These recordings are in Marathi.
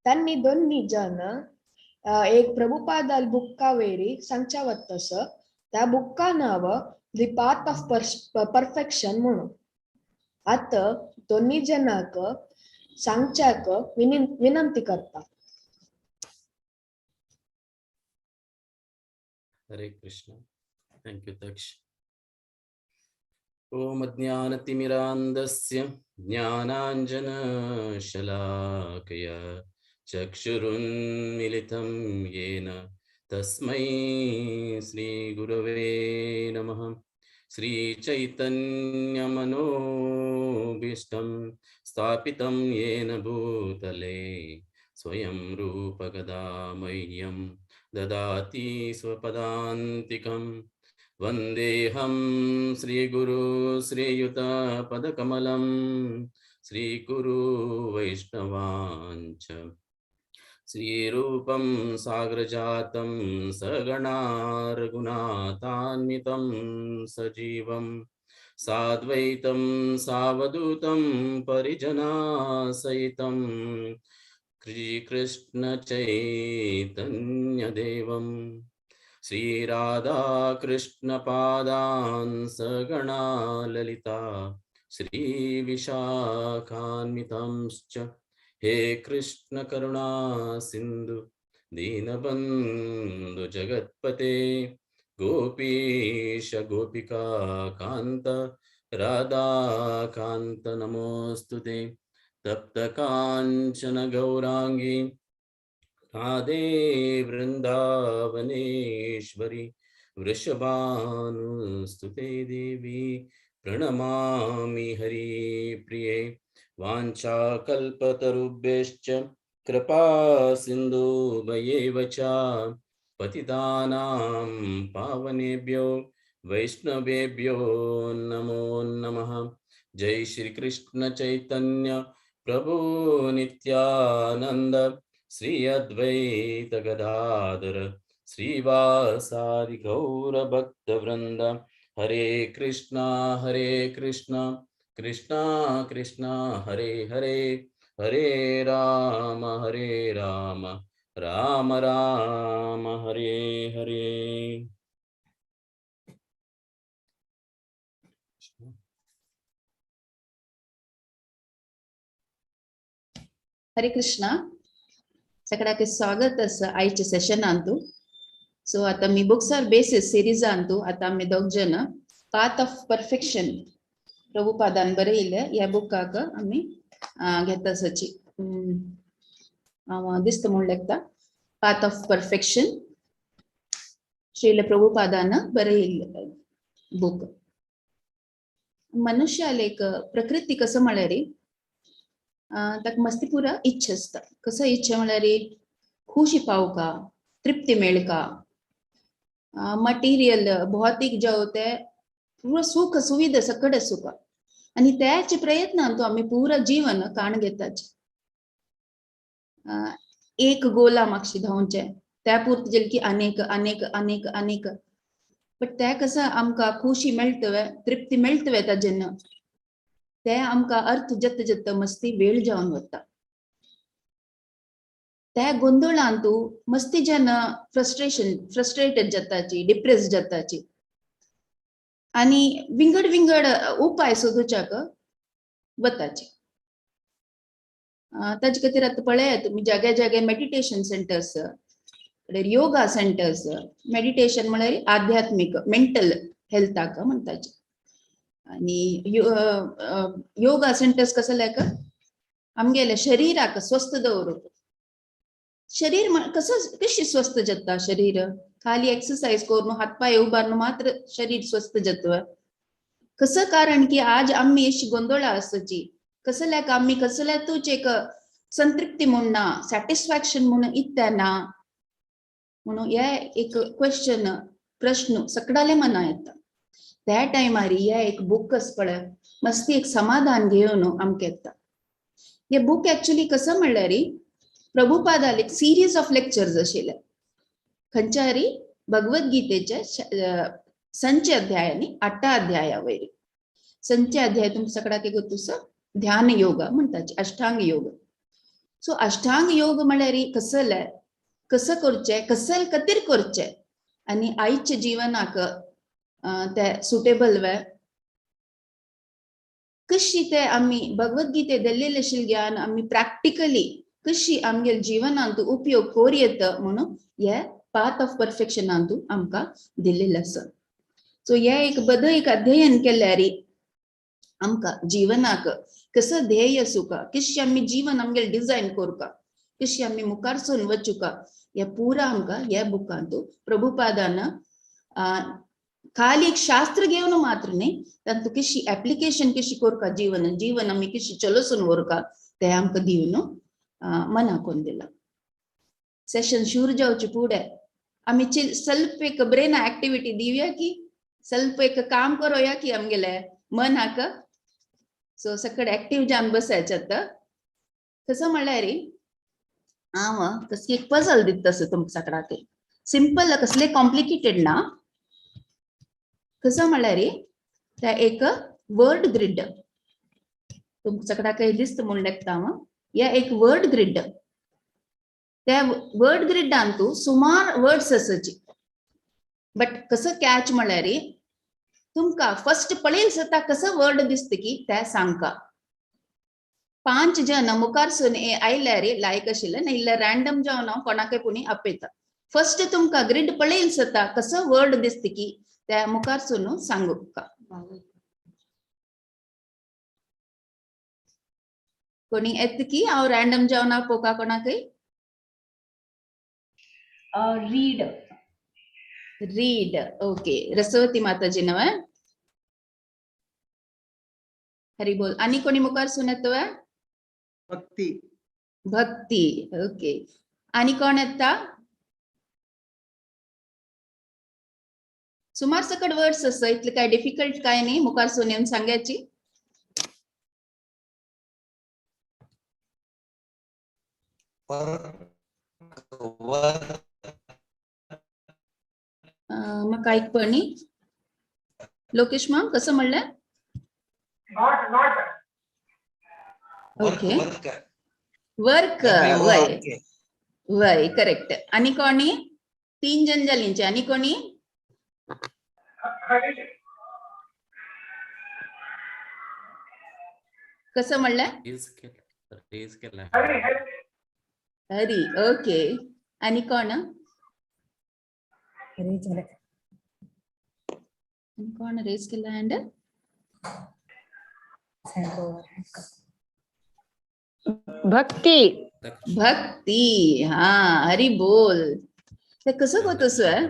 त्यांनी दोन्ही जन एक प्रभुपादाल बुक्का वेरी सांगच्यावत तस त्या बुक्का नाव दी पाथ ऑफ परफेक्शन म्हणून आता दोन्ही जनाक सांगच्याक विनंती करता. हरे कृष्ण. थँक्यू दक्ष. ओम ज्ञानतिमिरान्धस्य ज्ञानाञ्जनशलाकया चक्षुरुन्मिलितं येन तस्मै श्रीगुरवे नमः. श्रीचैतन्यमनोभीष्टं स्थापितं येन भूतले स्वयं रूपकदा मह्यं ददाति स्वपदान्तिकं. वन्देऽहं श्रीगुरु श्रीयुतपदकमलं श्रीगुरु वैष्णवांच श्रीरूपं साग्रजातं सगणा रघुनाथान्वितं सजीवं साद्वैतं सावधूतं परिजनासहितं श्रीकृष्ण चैतन्यदेवं श्रीराधा कृष्णपादान् सगणा ललिता श्रीविशाखान्वितांश्च. हे कृष्ण करुणा सिंधु दीनबंधु जगत्पते गोपीश गोपिका कांत राधा कांत नमोस्तुते. तप्त कांचन गौरांगी राधे वृंदावनेश्वरी वृषभानुस्तुते देवी प्रणमामि हरिप्रिये. वाञ्छाकल्पतरुभ्यश्च कृपा सिन्धुभ्येव च पतितानां पावनेभ्यो वैष्णवेभ्यो नमो नमः. जय श्री कृष्ण चैतन्य प्रभु नित्यानंद श्री अद्वैत गदाधर श्रीवासादि गौर भक्त वृंद. हरे कृष्णा कृष्णा कृष्णा हरे हरे हरे राम राम राम हरे हरे. हरे कृष्णा. सगळ्याक स्वागत आसा आयच्या सेशनांतू. सो आता मी बुक्स आर बेसिस सिरीज आणतो. आता आम्ही दोग जन पाथ ऑफ परफेक्शन प्रभुपादान बरयले ह्या बुकाक आम्ही घेता सची दिसत म्हण लेखता पाथ ऑफ परफेक्शन श्रील प्रभुपादान बरयले बुक. मनुष्याला एक प्रकृती कसं म्हळ्यार ताका मस्ती पुरा इच्छा असता. कसं इच्छा म्हळ्यार खुशी पावका तृप्ती मेळका मटेरियल भौतिक जो ते पूरा सुख सुविधा सकट सुख आणि त्याचे प्रयत्न तो आम्ही पूरा जीवन काण घेताच. एक गोला मागशी धावचे त्या पुरते जेल की अनेक अनेक अनेक अनेक पण त्या कसं आमका खुशी मेळतवे तृप्ती मेळतवे ताजेन ते आमका अर्थ जत जत मस्ती वेळ जावन वता. त्या गोंधळान तू मस्ती जन फ्रस्ट्रेटेड जाताची डिप्रेस जाताची आणि विंगड विंगड उपाय सोदूच्याक वताचे. ताजे खातीर आता पळयात तुम्ही जाग्या जाग्या meditation centres yoga centres. Meditation म्हळ्यार आध्यात्मिक मेंटल हेल्थाक म्हणताचे आणि योगा सेंटर्स कसं लायक आमगेले शरीराक स्वस्थ दवरप. शरीर कशी स्वस्थ जाता शरीर खाली एक्सरसाइज करून हातपाय उभारून मात्र शरीर स्वस्थ जातं. कसं कारण की आज आम्ही अशी गोंधळा आसाची कसं लायक आम्ही कसल्यातूच एक संतृप्ती म्हणून ना सॅटिस्फॅक्शन म्हणून इत्या ना म्हणून हे एक क्वेश्चन प्रश्न सगळ्याले मना येता. त्या टायमार हे एक बुक कस पळय मस्ती एक समाधान घेऊन आमके येता. हे बुक ऍक्च्युअली कसं म्हणल्यार प्रभुपादाल एक सिरीज ऑफ लेक्चर्स आशिल्ले खंयच्यारी भगवद्गीतेचे संच अध्याय आणि 8 अध्याया वयर. संच अध्याय तुमच्या सगळ्याक गोतूस ध्यान योग म्हणताचे अष्टांग योग सो अष्टांग योग म्हळ्यार कसले कसं करचें कसल खातीर करचें आनी आयच्या जिवनाक ते सुटेबल वे कशी ते आमी भगवद्गीते दिल्लेले आशिल्ले ज्ञान आमी प्रॅक्टिकली कशी आमगे जिवनांत उपयोग करूं येता म्हणून हे पाथ ऑफ परफेक्शनांत आमकां दिल्लेले आसा सो हे एक बदल एक अध्ययन केल्यार आमकां जिवनाक कसं ध्येय सुका कशी आमी जीवन आमगे डिझायन करूं कशी आमी मुखार सून वचूं हे पुरा आमकां ह्या बुकांत प्रभुपादान खाली एक शास्त्र घेवन मात्र न्ही तातूंत कशी एप्लिकेशन कशी करूं जीवन जीवन आमी कशी चलोसून व्हरूं ते आमकां दिवन मना कोन दिला सेशन शुरू जावचे फुडें आमी ಸ್ವಲ್ಪ एक ब्रेन एक्टिविटी दिवया की ಸ್ವಲ್ಪ एक काम करूया की आमगेले मनाक सो सकड एक्टिव जावन बसायचे आता कसं म्हणल्यार हांव कसली एक पजल दिता तुमच्या सगळ्याक सिंपल कसले कॉम्प्लिकेटेड ना कसं म्हणल्यार त्या एक वर्ड ग्रिड तुमच्या सगळ्याक दिसता म्हूण लेखता हांव या एक वर्ड ग्रिड त्या वर्ड ग्रिडांत सुमार वर्ड्स आसाची बट कसं कॅच म्हळ्यार तुमकां फर्स्ट पळयल जाता कसं वर्ड दिसता की ते सांगता 5 जन मुखार सून आयल्यार लायक आशिल्लें नाजाल्यार रॅन्डम जावन हांव कोणाकय कोणी आपयता फर्स्ट तुमकां ग्रिड पळयल जाता कसं वर्ड दिसता की ते मुखार सून सांगूका कोणी येता की हांव रॅन्डम जावन आपोवका कोणाकय रीड रीड ओके रसवती माताजी नव हरी बोल आणि कोणी मुखार सून येता भक्ती भक्ती ओके आणि कोण येता सुमार सकट वर्ड्स आसा इतले काय डिफिकल्ट काय नाही मुखार सून येवन सांगायची मग ऐकपणी लोकेश मॅम कसं म्हणलं ओके वर्क वय वय करेक्ट आणि कोणी 3 जन जालींचे आणि कोणी कसं म्हणलं हरी ओके आणि कोण कोण रेस केला हँड भक्ती भक्ती हा हरी बोल ते कसं होतं सर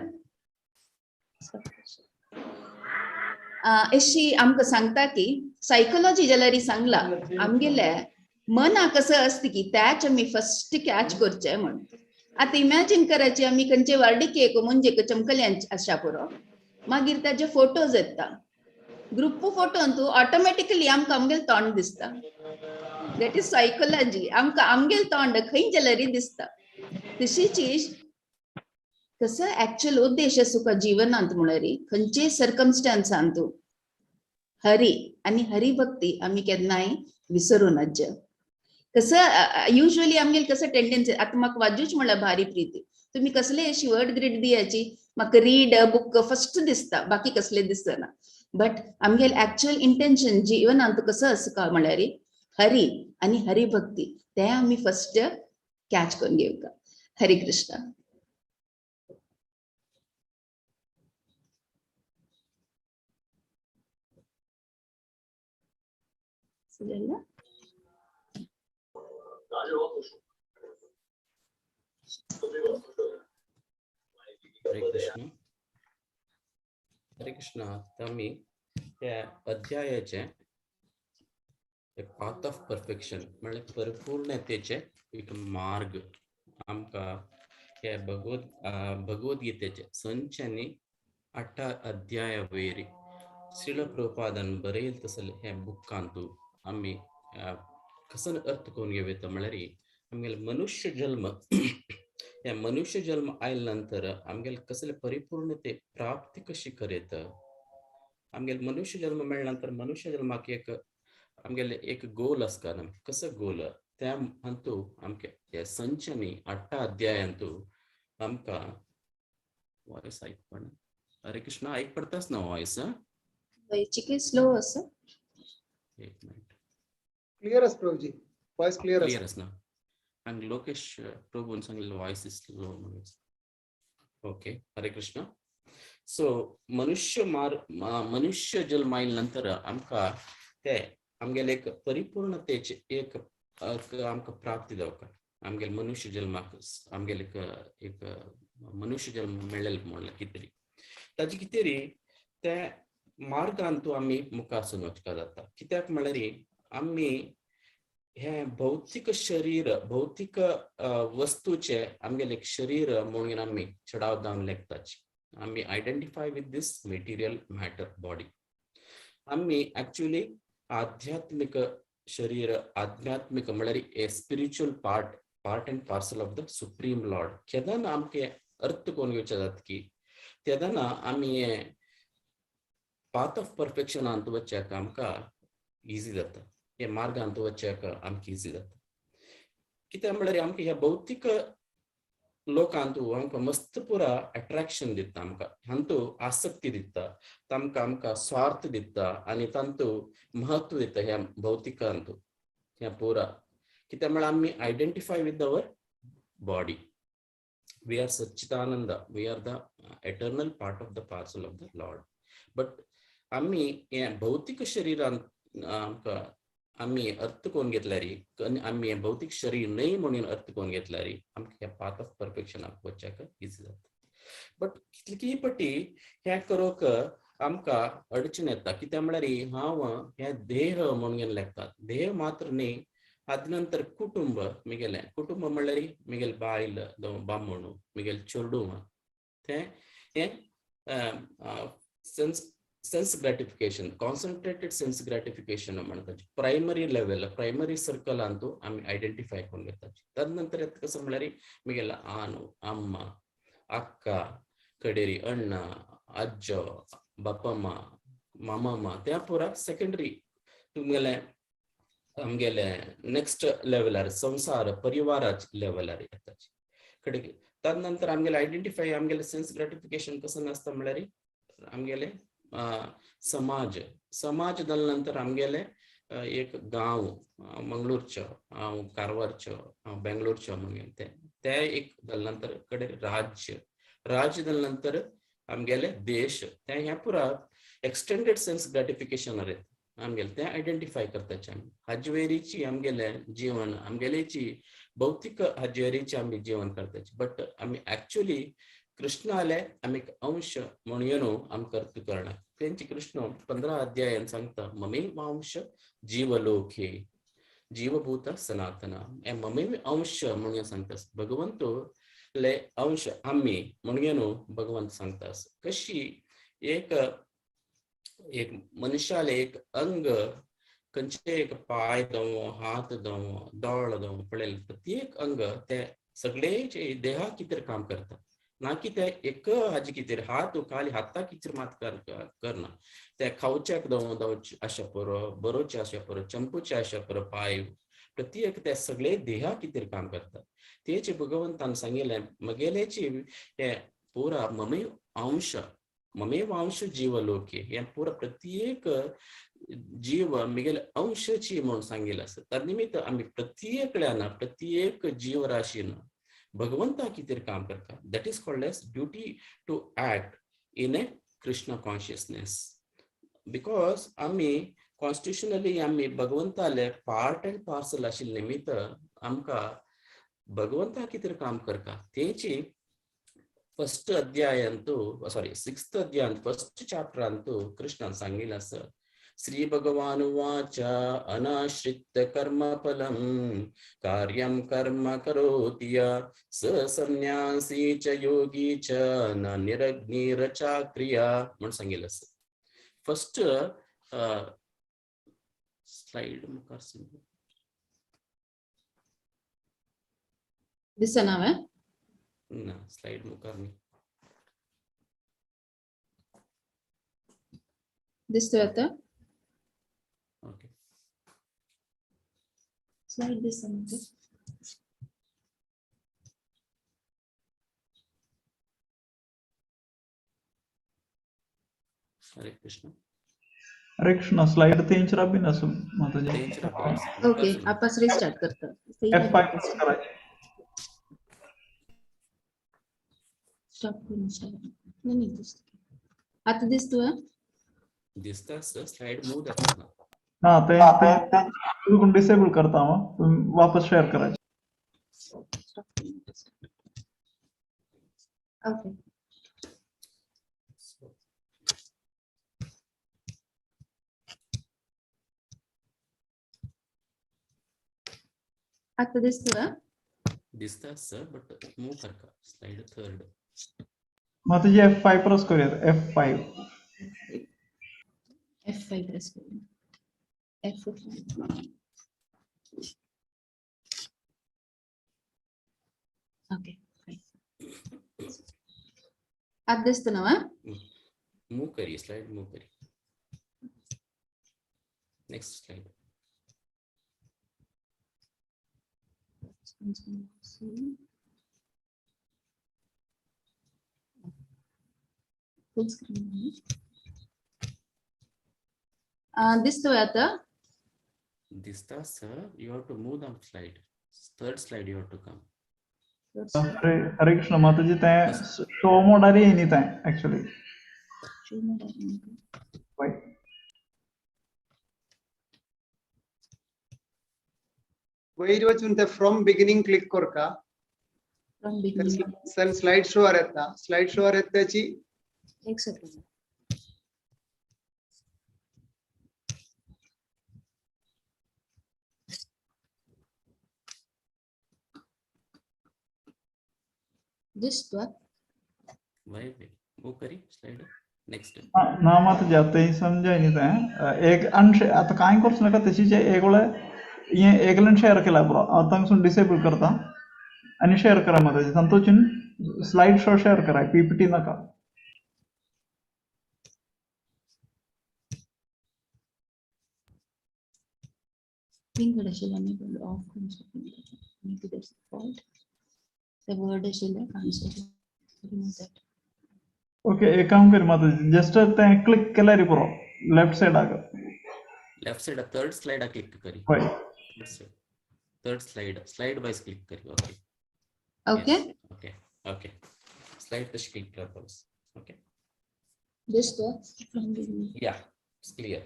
अशी आमकां सांगता की सायकोलॉजी जाल्यार सांगला आमगेले मना कसं असतं की त्याच आमी फर्स्ट कॅच करचे म्हणून आता इमॅजिन करायचे आमी खंयचे वार्डिकेक म्हणजे चमकल्यांचे आशा पुरो मागीर ताजे फोटोज येता ग्रुप फोटोन ऑटोमॅटिकली आमकां आमगेल तोंड दिसता दॅट इज सायकोलॉजी आमकां आमगेल तोंड खंय जाल्यार दिसता तशीच कसं ऍक्च्युअल उद्देश सुका जीवनांत म्हळ्यार खंयचे सर्कमस्टान्सांत हरी आणि हरिभक्ती आमी केन्नाय विसरू नज कसं युजली आमगेल कसं टेंडन्सी आता म्हाका वाजूच म्हळ्यार भारी प्रीती तुम्ही कसले अशी वर्ड ग्रीड दियाची म्हाका रीड बुक फर्स्ट दिसता बाकी कसले दिसना बट आमगेल ऍक्च्युअल इंटेंशन जीवनांत कसं आसता म्हळ्यार हरी आणि हरिभक्ती ते आमी फर्स्ट कॅच करून घेवका हरे कृष्ण हरे कृष्ण आता मी त्या अध्यायाचे पाथ ऑफ परफेक्शन म्हणजे परिपूर्णतेचे एक मार्ग आमकां हे भगवद्गीतेचे संचांनी 8 अध्याय वयर श्रील प्रभुपादान बरयल तसले हे बुकांत आमी कसं अर्थ करून घेवता म्हळ्यार आमगेले मनुष्य जन्म या मनुष्य जन्म आयल नंतर आमगेले कसले परिपूर्णते प्राप्ती कशी करेत आमगेले मनुष्य जन्म मेळ्ळ नंतर मनुष्य जन्माक एक आमगेले एक गोल आसता कसं गोल त्या अंतू आमके हे संचनी 8 अध्याय अंतू आमका वॉइस ऐकपण हरे कृष्णा ऐक पडतास ना वॉइस चिकली स्लो असं. एक मिनिट क्लिअर अस प्रभूजी वॉइस क्लिअर क्लिअर ना आणि लोकेश प्रभून सांगितलं वॉइस इज लो म्हणून. ओके हरे कृष्ण. सो मनुष्य जन्माईल नंतर आमका ते आमगेले एक परिपूर्णतेचे एक आमका प्राप्ती जावका. आमगेल मनुष्य जन्माक आमगेले एक मनुष्य जन्म मेळेल म्हणलं कितरी ताजी कितेरी ते मार्गांतू आम्ही मुखार वचका जाता. कित्याक म्हळ्यार आम्ही हे भौतिक शरीर भौतिक वस्तूचे आमगेले एक शरीर म्हणून आम्ही चढाव जावन लेखताची. आम्ही identify with this material matter body. आम्ही ऍक्च्युअली आध्यात्मिक शरीर आध्यात्मिक म्हळ्यार a spiritual part and parcel of the supreme lord. केदान आमके अर्थ कोण घेवचे जाता की तेदाना आम्ही पाथ ऑफ परफेक्शन अंत वच्चाक आमकां इजी जाता. हे मार्ग अंत वच्चाक आमकां इजी जाता. कित्याक म्हळ्यार आमकां ह्या भौतिक लोकांतू आमकां मस्त पुरा अट्रॅक्शन दिता. आमकां हांतू आसक्ती दिता. आमकां स्वार्थ दिता आनी तांतू महत्व दिता ह्या भौतिकांतू ह्या पुरा. कित्याक म्हळ्यार आमी identify with our body. We are Satchitananda. We are the eternal part of the parcel of the Lord. But आम्ही या भौतिक शरीरांत आम्ही अर्थ कोण घेतल्यारी आम्ही भौतिक शरीर नाही म्हणून अर्थ कोण घेतल्यारी आमकां पाथ ऑफ परफेक्शन वच्चाक इजी जाता. बट कितली पटी हे करोक आमकां अडचण येता. कित्याक म्हळ्यार हांव हे देह म्हणून लेखतात. देह मात्र न्ही अद नंतर कुटुंब मिगेले कुटुंब म्हळ्यार मिगेल बायल बामणू मिगेल चेडू ते हे sense gratification concentrated sense gratification म्हणतात. Primary level primary circle Antu आम्ही आयडेंटिफाय करून घेतात. तदनंतर कसं म्हळ्यार मिगेल आनू अम्मा अक्का कडेरी अण्णा अज्ज बापम्मा मामामा त्या पुरा सेकंडरी तुमगेले आमगेले नेक्स्ट लेवलार संसार परिवाराच्या लेवलार येता. कडे तदनंतर आमगेले आयडेंटिफाय आमगेले सेन्स ग्रॅटिफिकेशन कसं नासता म्हळ्यार आमगेले समाज जाल नंतर आमगेले एक गांव मंगळूरचो हांव कारवारचो हांव बेंगलोरचो म्हणून ते एक जाल नंतर कडे राज्य जाल नंतर आमगेले देश ते ह्या पुरा एक्सटेंडेड सेन्स ग्रॅटिफिकेशन आहेत. आमगेले ते आयडेंटिफाय करताचे आमी हाजवेरीची आमगेले जीवन आमगेलेची भौतिक हाजवेरीची आमी जीवन करताचे. बट आमी ऍक्च्युअली कृष्ण आले आमी अंश म्हणून आम कर्त करणार. त्यांची कृष्ण 15 अध्यायान सांगता ममेव अंश जीवलोके जीवभूत सनातना. हे ममेव अंश म्हणून सांगतास भगवंतो ले अंश आम्ही म्हणून भगवंत सांगतास. कशी एक मनुष्याले एक अंग खंयचे एक पाय दवो हात दवो दोळ दवो पळयलें प्रत्येक अंग ते सगळेचे देहा कितें काम करता ना की ते एक हाजे कितें हात खाली हाता कितें मात करना. ते खावच्याक दवोवचे आशा पुरो बरोवचे आशा पुरो चंपूचे आशा पुरो पाय प्रत्येक ते सगळे देहा कितें काम करता. तेचे भगवंतान सांगिल्लें मगेलेची हे पुरा ममेव अंश जीवलोके हे पुरा प्रत्येक जीव मिगेल अंशची म्हणून सांगिल्लें आसा. तन्निमित्त आमी प्रत्येक जीवराशीन भगवंता कितें काम करता. That is called as duty to act in a Krishna consciousness. Because आमी कॉन्स्टिट्युशनली आमी भगवंताले पार्ट अँड पार्सल आशिल्ले निमित्त आमकां भगवंता कितें काम करता तेची फर्स्ट अध्यायांतू सॉरी 6th अध्याय फर्स्ट चॅप्टरांतू कृष्णान सांगिल्लें आसा. श्री भगवान उवाच अनाश्रित्य कर्म फलम कार्यम कर्म करोति स संन्यासी च योगी च न निरग्निर चाक्रिया म्हणून सांगिल्लें आसा. फर्स्ट स्लाइड मुखार दिसना हांवें ना स्लाइड मुखार न्ही दिसतोय आता. Okay Slide this one. Hare Krishna. हरे कृष्ण स्लाइड 3 ची राबी ना माताजी 3 ची राबी ना. ओके आपण रिस्टार्ट करतो. F5 प्रेस करायचे. स्टॉप करून नाही दिसत. आता दिसतोय. दिसता सर स्लाइड मूव जातात ना. हाँ ते बिल्कुल डिसेबल करता हूँ वापस शेयर करायचे. ओके. आता दिसतोय. दिसता सर बट मूव कर का स्लाइड 3rd. माताजी F5 प्रेस करूयात. F5 F5 प्रेस करू. F5. ओके. आता दिसतो ना. मूव करिए स्लाइड मूव करिए. Next slide. Full screen. दिसतोय आता. दिसता sir you have to move the slide. 3rd slide you have to come. हरे कृष्ण माताजी ते शो मोड आली आहे नाही ते एक्चुअली. वयर वचून ते फ्रॉम बिगिनिंग क्लिक कर का. From beginning. सन स्लाइड शोवर येता. स्लाइड शोवर येता त्याची एक सेकंड. दिसतोय. वही मूव करी स्लाइड. नेक्स्ट. ना माताजी आता ही समजाय नाही ते एक अंश आता काय करूच नका त्याची जे एक वेळ ये एकलन शेअर केला ब्रो आता पासून डिसेबल करता आणि शेअर करा माताजी संतोषीन स्लाइड शो शेअर करा पीपीटी नका. पिंग असेल आणि ऑफ करून शकतो. that's fault. The word असेल cancel. Remove that. ओके एक काम कर माताजी जस्ट ते क्लिक केला रे ब्रो लेफ्ट साइड आग. Left side 3rd slide click करी. होय. 3rd slide वाइज क्लिक करी. Okay. Okay. Okay okay slide तशी क्लिक कर बस. ओके. दिसतोय. From beginning. Yeah it's clear.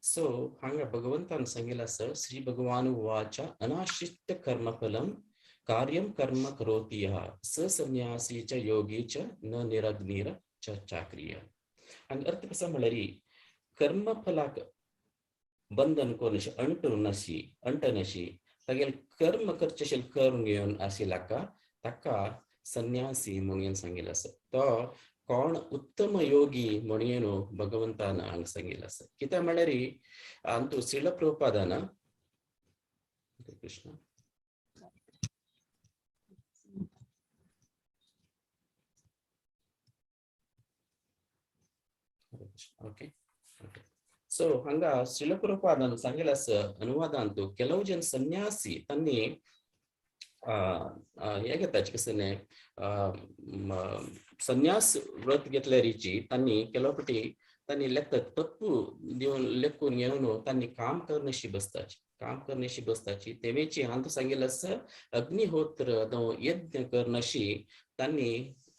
So हांगा भगवंतान सांगितलं सर श्री भगवान उवाच अनाशिष्ट कर्मफलम कार्यम कर्म करोति यः स संन्यासी च योगी च न निरग्निर च चाक्रिय. हांगा अर्थ कसा म्हळ्यार कर्मफलाक बंधन कोनशी अंट नशी तागेल कर्म करचेशेल करून घेवन आशिल्ला का ताका संन्यासी म्हणून सांगितलं आसा. तो कोण उत्तम योगी म्हणून भगवंतान हांगा सांगितलं आसा. कित्याक म्हळ्यार अंतू श्रील प्रभुपादान कृष्ण ओके ओके. सो ಹಂಗ ಶ್ರೀಲ ಪ್ರಭುಪಾದನು ಸಂಗಲಸ ಅನುವಾದ ಅಂತೂ ಕೆಲವು ಜನ ಸನ್ಯಾಸಿ ತನ್ನಿ ಹೇಗೆ ತಚ್ಕಸನೆ संन्यास व्रत घेतल्यारीची त्यांनी केलोपटी त्यांनी लेख तप्पू देऊन लेखून घेऊन त्यांनी काम करण्याशी बसताची तेवेची अंत सांगेल असं अग्निहोत्र यज्ञ करण्याशी त्यांनी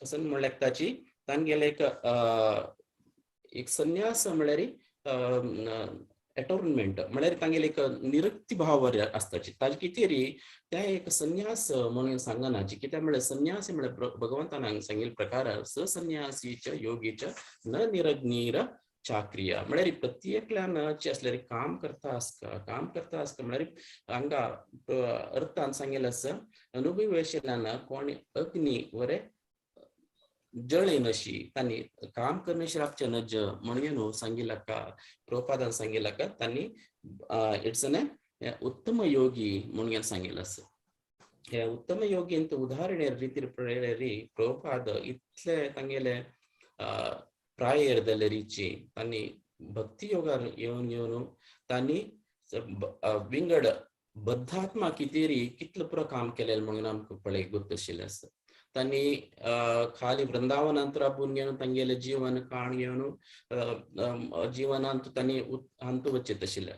कसं म्हणल्याक ताची तांगेले एक संन्यास म्हळ्यार अटॉर्नमेंट म्हळ्यार तांगेले एक निरक्ती भाव आसताची ताजी कितेरी त्या एक संन्यास म्हणून सांगनाची कित्याक म्हळ्यार संन्यास म्हळ्यार भगवंतान सांगिल्ले प्रकार ससन्यासीच्या योगीच्या न निरग्नीर चाक्रिया म्हळ्यार प्रत्येकल्यान जे असल्यार काम करता आसका म्हळ्यार हांगा अर्थान सांगेल आसा अनुभवी आशिल्ल्यान कोणी अग्नी वरे जळे नशी त्यांनी काम करण्याशी राखचे नज म्हणून सांगितलं का प्रभुपादान सांगितलं का त्यांनी इट्स अन उत्तम योगी म्हणून सांगितलं असं. हे उत्तम योगी ಅಂತ ಉದಾಹರಣೆ ರೀತಿ ಪ್ರಭುಪಾದ ಇತ್ಲೆ ತಂಗೆಲೆ ಪ್ರಾಯದಲ್ಲಿ ರೀಚಿ ತನ್ನಿ ಭಕ್ತಿ ಯೋಗ येऊन त्यांनी विंगड बद्धात्मा कितेरी कितलं पुरो काम केलेलं म्हणून आमकां पळय गोत आशिल्लें आसा. तांणी खाली वृंदावनांत राबून घेवन तांगेलें जीवन काण घेवन जीवनांत तांणी अंत वचत आशिल्ले,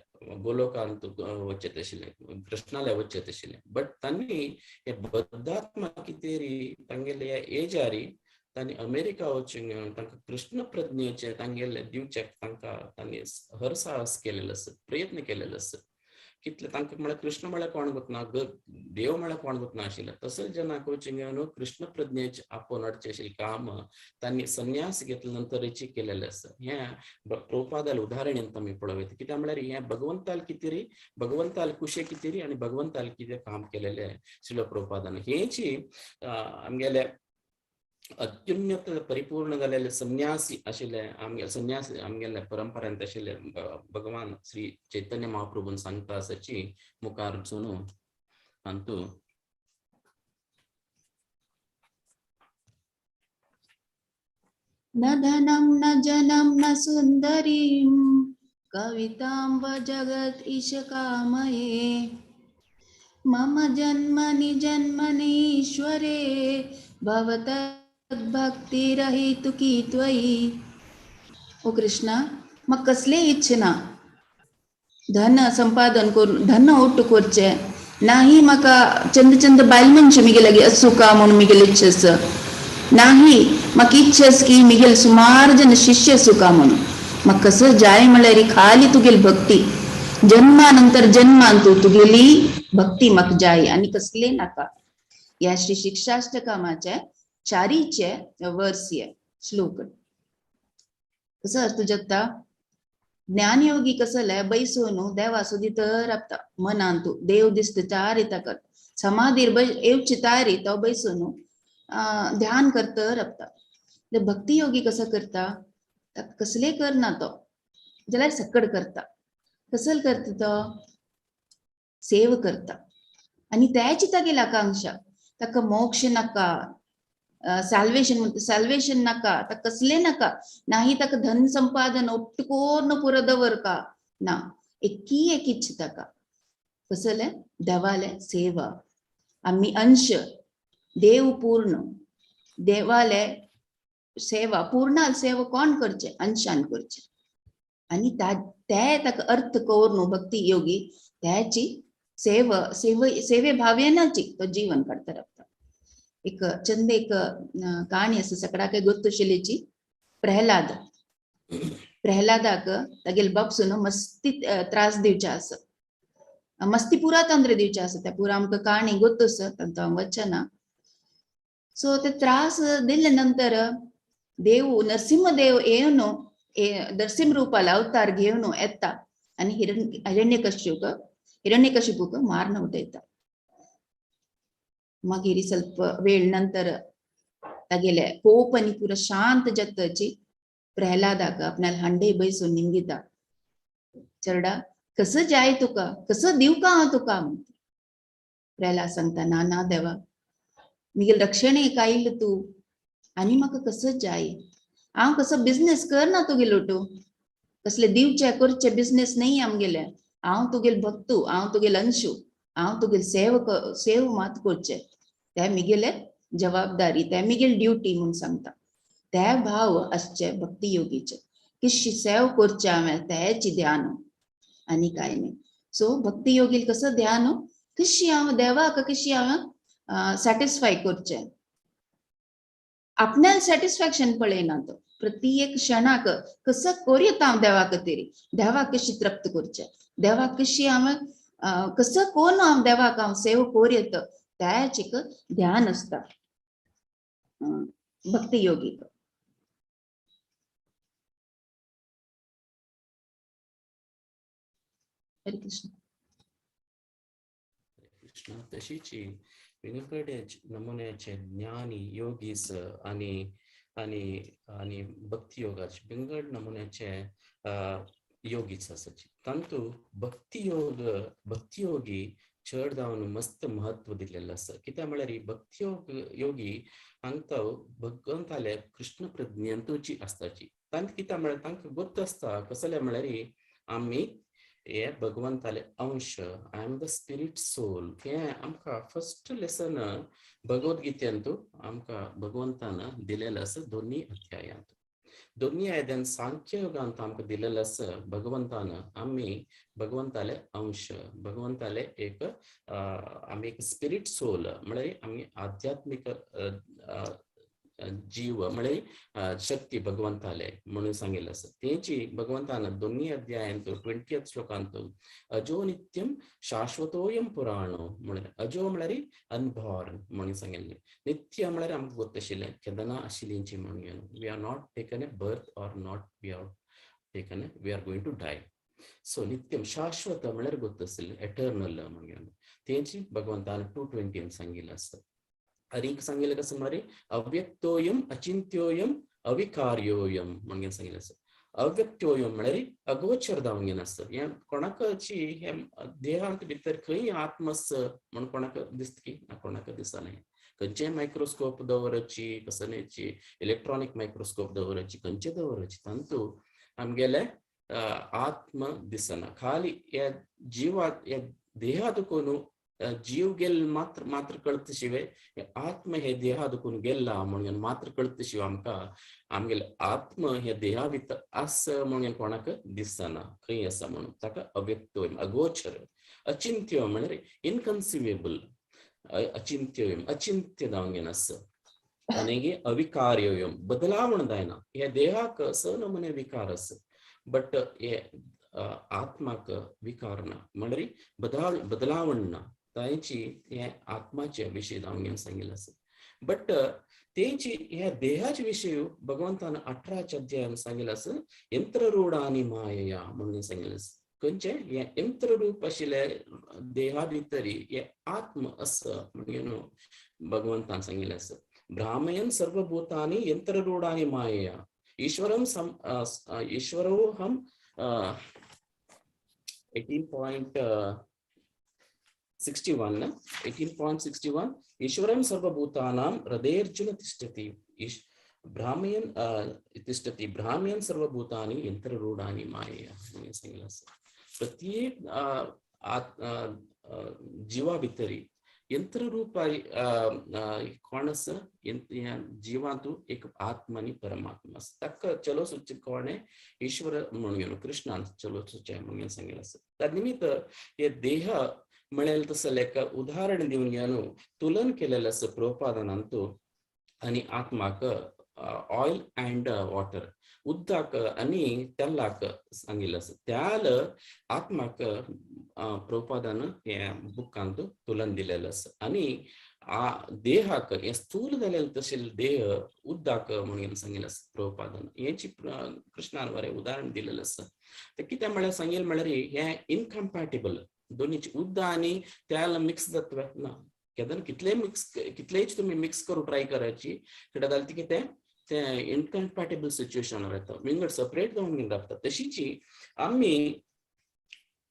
गोलोकांत वचत आशिल्ले, कृष्णालय वचत आशिल्ले. बट तांणी हे बद्धात्मा कितेरी तांगेले ह्या एजारी तांणी अमेरिका वचून घेवन तांकां कृष्ण प्रज्ञेचे तांगेले दिवचे तांकां तांणी हर साहस केलेलो आसा, प्रयत्न केलेलो आसा. कितले तांकां म्हळ्यार कृष्ण म्हळ्यार कोण गोतना, देव म्हळ्यार कोण गोतना आशिल्ले. तसोच जेन्ना कोचिंग घेवन कृष्ण प्रज्ञेचे आपोवन हाडचें आशिल्लें काम तांणी संन्यास घेतले नंतरची केलेलें आसा. हें प्रभुपादाल उदाहरण आमी पळयता. कित्याक म्हळ्यार हें भगवंताल कितेरी, भगवंताल कुशे कितेरी आनी भगवंताल कितें काम केलेलें शिल प्रभुपादान. हेची आमगेले अत्युन्नत परिपूर्ण जालेले संन्यासी आशिल्ले आमगे संन्यासी आमगेले परंपरेंत आशिल्ले भगवान श्री चैतन्य महाप्रभून सांगता आसाची मुखार वचून हांतू न धनं न जनं न सुन्दरीं कवितां व जगत् ईश कामये मम जन्मनि जन्मनीश्वरे भवतद्भक्तिरहितुकी त्वयि. ओ कृष्णा, म्हाका कसले इच्छना धन संपादन करून धन ओट्ट करचे नाही. म्हाका चंद चंद बायल मनशां मिगे लागी असुका म्हणून मिगेली इच्छा आसा. नाही म्हाका इच्छा आसा की मिगेल सुमार जन शिष्य सुका म्हणून. म्हाका कसं जाय म्हळ्यार खाली तुगेली भक्ती जन्मानंतर जन्मान तुगेली भक्ती म्हाका जाय आनी कसले नाका. या श्री शिक्षाष्टकामाचे चारीचे वर्सीय श्लोक. कसं अर्थ जगता ज्ञानयोगी कसले बैसून देवा सुदी तर राबता. मनांतू देव दिसता चार कर समाधीर येवची तारी तो बैसून ध्यान करता राबता. भक्ती योगी कसं करता, कसले करना तो जाल्यार सकड करता. कसल करता तो सेव करता आणि त्याची तागेली आकांक्षा. ताका मोक्ष नाका, सॅल्वेशन नाका, ताका कसले नाका. नाही ताका धन संपादन ಒಟ್ಟುಕೋರ್ನ ಪುರದವರ್ಕ ना. एकी एक इच्छा ताका कसले देवाले सेवा. आम्ही अंश देव पूर्ण देवाले सेवा पूर्ण सेवा कोण करचे अंशान करचे. आणि ते ताका अर्थ करून भक्ती योगी त्याची सेवे भावेनाची तो जीवन काढता राबता. एक चंद एक काणी आसा सगळ्या काय गोत्तशिलेची. प्रह्लादाक तागेल बापसून मस्ती त्रास दिवचे आसा, मस्ती पुरा तंत्र दिवचे आसा. त्या पुरा आमकां काणी गोत्त आसा तांकां वचना. सो ते त्रास दिले नंतर देव नरसिंहदेव येवन नरसिंह रूपाला अवतार घेवन येता आणि हिरण्यकशिपूक मारन उडयता. मागीर ಸ್ವಲ್ಪ वेळ नंतर तागेले कोप आनी पुरा शांत जातची प्रह्लादाक आपणाला हांडे बैसून निमगिता. चरडा कसं जाय तुका, कसं दिव का हांव तुका. प्रह्लाद सांगता ना ना देवा मिगेल रक्षणेक आयिल्लो तू आनी म्हाका कसं जाय. हांव कसो बिझनेस करना तुगेलो तू, कसले दिवचे करचे बिझनेस नाही आमगेले. हांव तुगेल भक्तू, हांव तुगेल अंशू, हांव तुगेल सेव मात करचे. ते मिगेले जबाबदारी, ते मिगेल ड्युटी म्हणून सांगता. ते भाव असचे भक्ती योगीचे. कशी सेव करचे हांवें त्याची ध्यान आनी काय नाही. सो भक्ती योगी कसं ध्यान कशी हांव देवाक कशी हांव सॅटिस्फाय करचे. आपणाल सॅटिस्फॅक्शन पळयना तो प्रत्येक क्षणाक कसं करूयत हांव देवा खातीर, देवाक कशी तृप्त करचे, देवाक कशी हांव कसं कोण हांव देवाक हांव सेव करूयत त्याचेक ध्यान असता भक्ती योगी. हरे कृष्ण. कृष्ण तशीची वेगवेगळे नमुन्याचे ज्ञानी योगीस आणि आणि आणि भक्ती योगाचे विंगड नमुन्याचे योगीच आसाची. तांतू भक्ती योगी चड जावन मस्त महत्व दिलेलं आसा. कित्याक म्हळ्यार भक्ती योगी हांकां भगवंताले कृष्ण प्रज्ञांतूची आसताची. तांकां कित्याक म्हळ्यार तांकां गोत्त आसता कसले म्हळ्यार आमी हे भगवंताले अंश, I am the spirit soul, हे आमकां फर्स्ट लेसन भगवद्गीतेंतू आमकां भगवंतान दिलेलं असं दोन्ही अध्यायांत. दोन्ही अध्यायान सांख्य योगांत आमकां दिलेलं असं भगवंतान आम्ही भगवंताले अंश, भगवंताले एक आम्ही एक स्पिरिट सोल म्हणजे आम्ही आध्यात्मिक जीव म्हणजे शक्ती भगवंताले म्हणून सांगितलं असं. तेची भगवंतानं दोन्ही अध्यायांत 20th श्लोकांत अजो नित्यम शाश्वतोयम पुराणो म्हणजे अजो म्हळ्यार अनबॉर्न म्हणून सांगितले. नित्य म्हळ्यार आमकां गोत आशिल्लें केदना आशिल्लींची म्हणून we are not taken a birth or not we are taken a we are going to die. So नित्यम शाश्वत म्हळ्यार गोत आशिल्लें एटर्नल म्हणून तेची भगवंतान 220 सांगितलं असतं. आणि सांगितलं कसं म्हळ्यार अव्यक्तोयम अचिंत्योयम अविकार्योयम म्हणून सांगितलं असं. अव्यक्तोयम म्हळ्यार अगोचर जावन असतं. हे कोणाकची हे देहांत भितर खंय आत्म म्हणून कोणाक दिसता की ना कोणाक दिसना. खंयचे मायक्रोस्कोप दवरची कसनेची इलेक्ट्रॉनिक मायक्रोस्कोप दवरची खंयचे दवरची तांतू आमगेले आत्म दिसना. खाली या जीवात या देहात कोण जीव गेल मात्र कळत शिवाय आत्म हे देहा दुखून गेला म्हणून मात्र कळत शिवाय आमकां आमगेले आत्म हे देहा भितर आस म्हणून कोणाक दिसना खंय आसा म्हणून ताका अव्यक्तोयम अगोचर. अचिंत्य म्हळ्यार इनकन्सिवेबल, अचिंत्योयम अचिंत्य जावन आस. आनी अविकार्योयम बदलावण जायना. ह्या देहाक स नमुने विकार आस बट हे आत्माक विकार ना म्हळ्यार बदलावण ना. तांची हे आत्माच्या विशयी जावन सांगितलं असं. बट तेची ह्या देहाच्या विशयी भगवंतान 18 अध्यायान सांगितलं असं यंत्ररूढ आणि मायया म्हणून सांगितलं असं. खंयचे हे यंत्ररूप आशिल्ले देहा भितरी हे आत्म असं म्हणून भगवंतान सांगितलं असं. भ्रामयन सर्वभूतानि यंत्ररूढानि मायया ईश्वरम ईश्वरोहम 18.61 ईश्वरं सर्वभूतानां हृदयेर्जुन तिष्ठति भ्रामयन् तिष्ठति भ्रामयन् सर्वभूतानि यंत्ररूढानि मायया. प्रत्येक जीवा भितरी यंत्ररूप कोण आसा जिवांतू एक आत्मा आनी परमात्मा आसा. ताका चलो सुचे कोणे ईश्वर म्हणून कृष्णान चलो सुचे म्हणून सांगितलं आसा. त्या निमित्त हे देह म्हळेल तसं लेख उदाहरण दिवन घेऊन तुलन केलेलं असं प्रभुपादानांतू. आणि आत्माक ऑइल अँड वॉटर उदक आणि तेलाक सांगितलं असं. त्याल आत्माक प्रभुपादान हे बुकांत तुलन दिलेलं असं. आणि देहाक हे स्थूल जालेलं तशें देह उदक म्हणून सांगितलं असं प्रभुपादान. हेची कृष्णान बरें उदाहरण दिलेलं असं. तर कितें म्हळ्यार सांगितलं म्हळ्यार हे इनकम्पॅटिबल दोन्हीची उदक आणि तेल मिक्स जातवे ना. केदन कितलेच तुम्ही मिक्स करून ट्राय करायची कित्याक जाल्यार कितें ते इनकम्पॅटिबल सिच्युएशन येता विंगड सेपरेट जावन रावता. तशीची आमी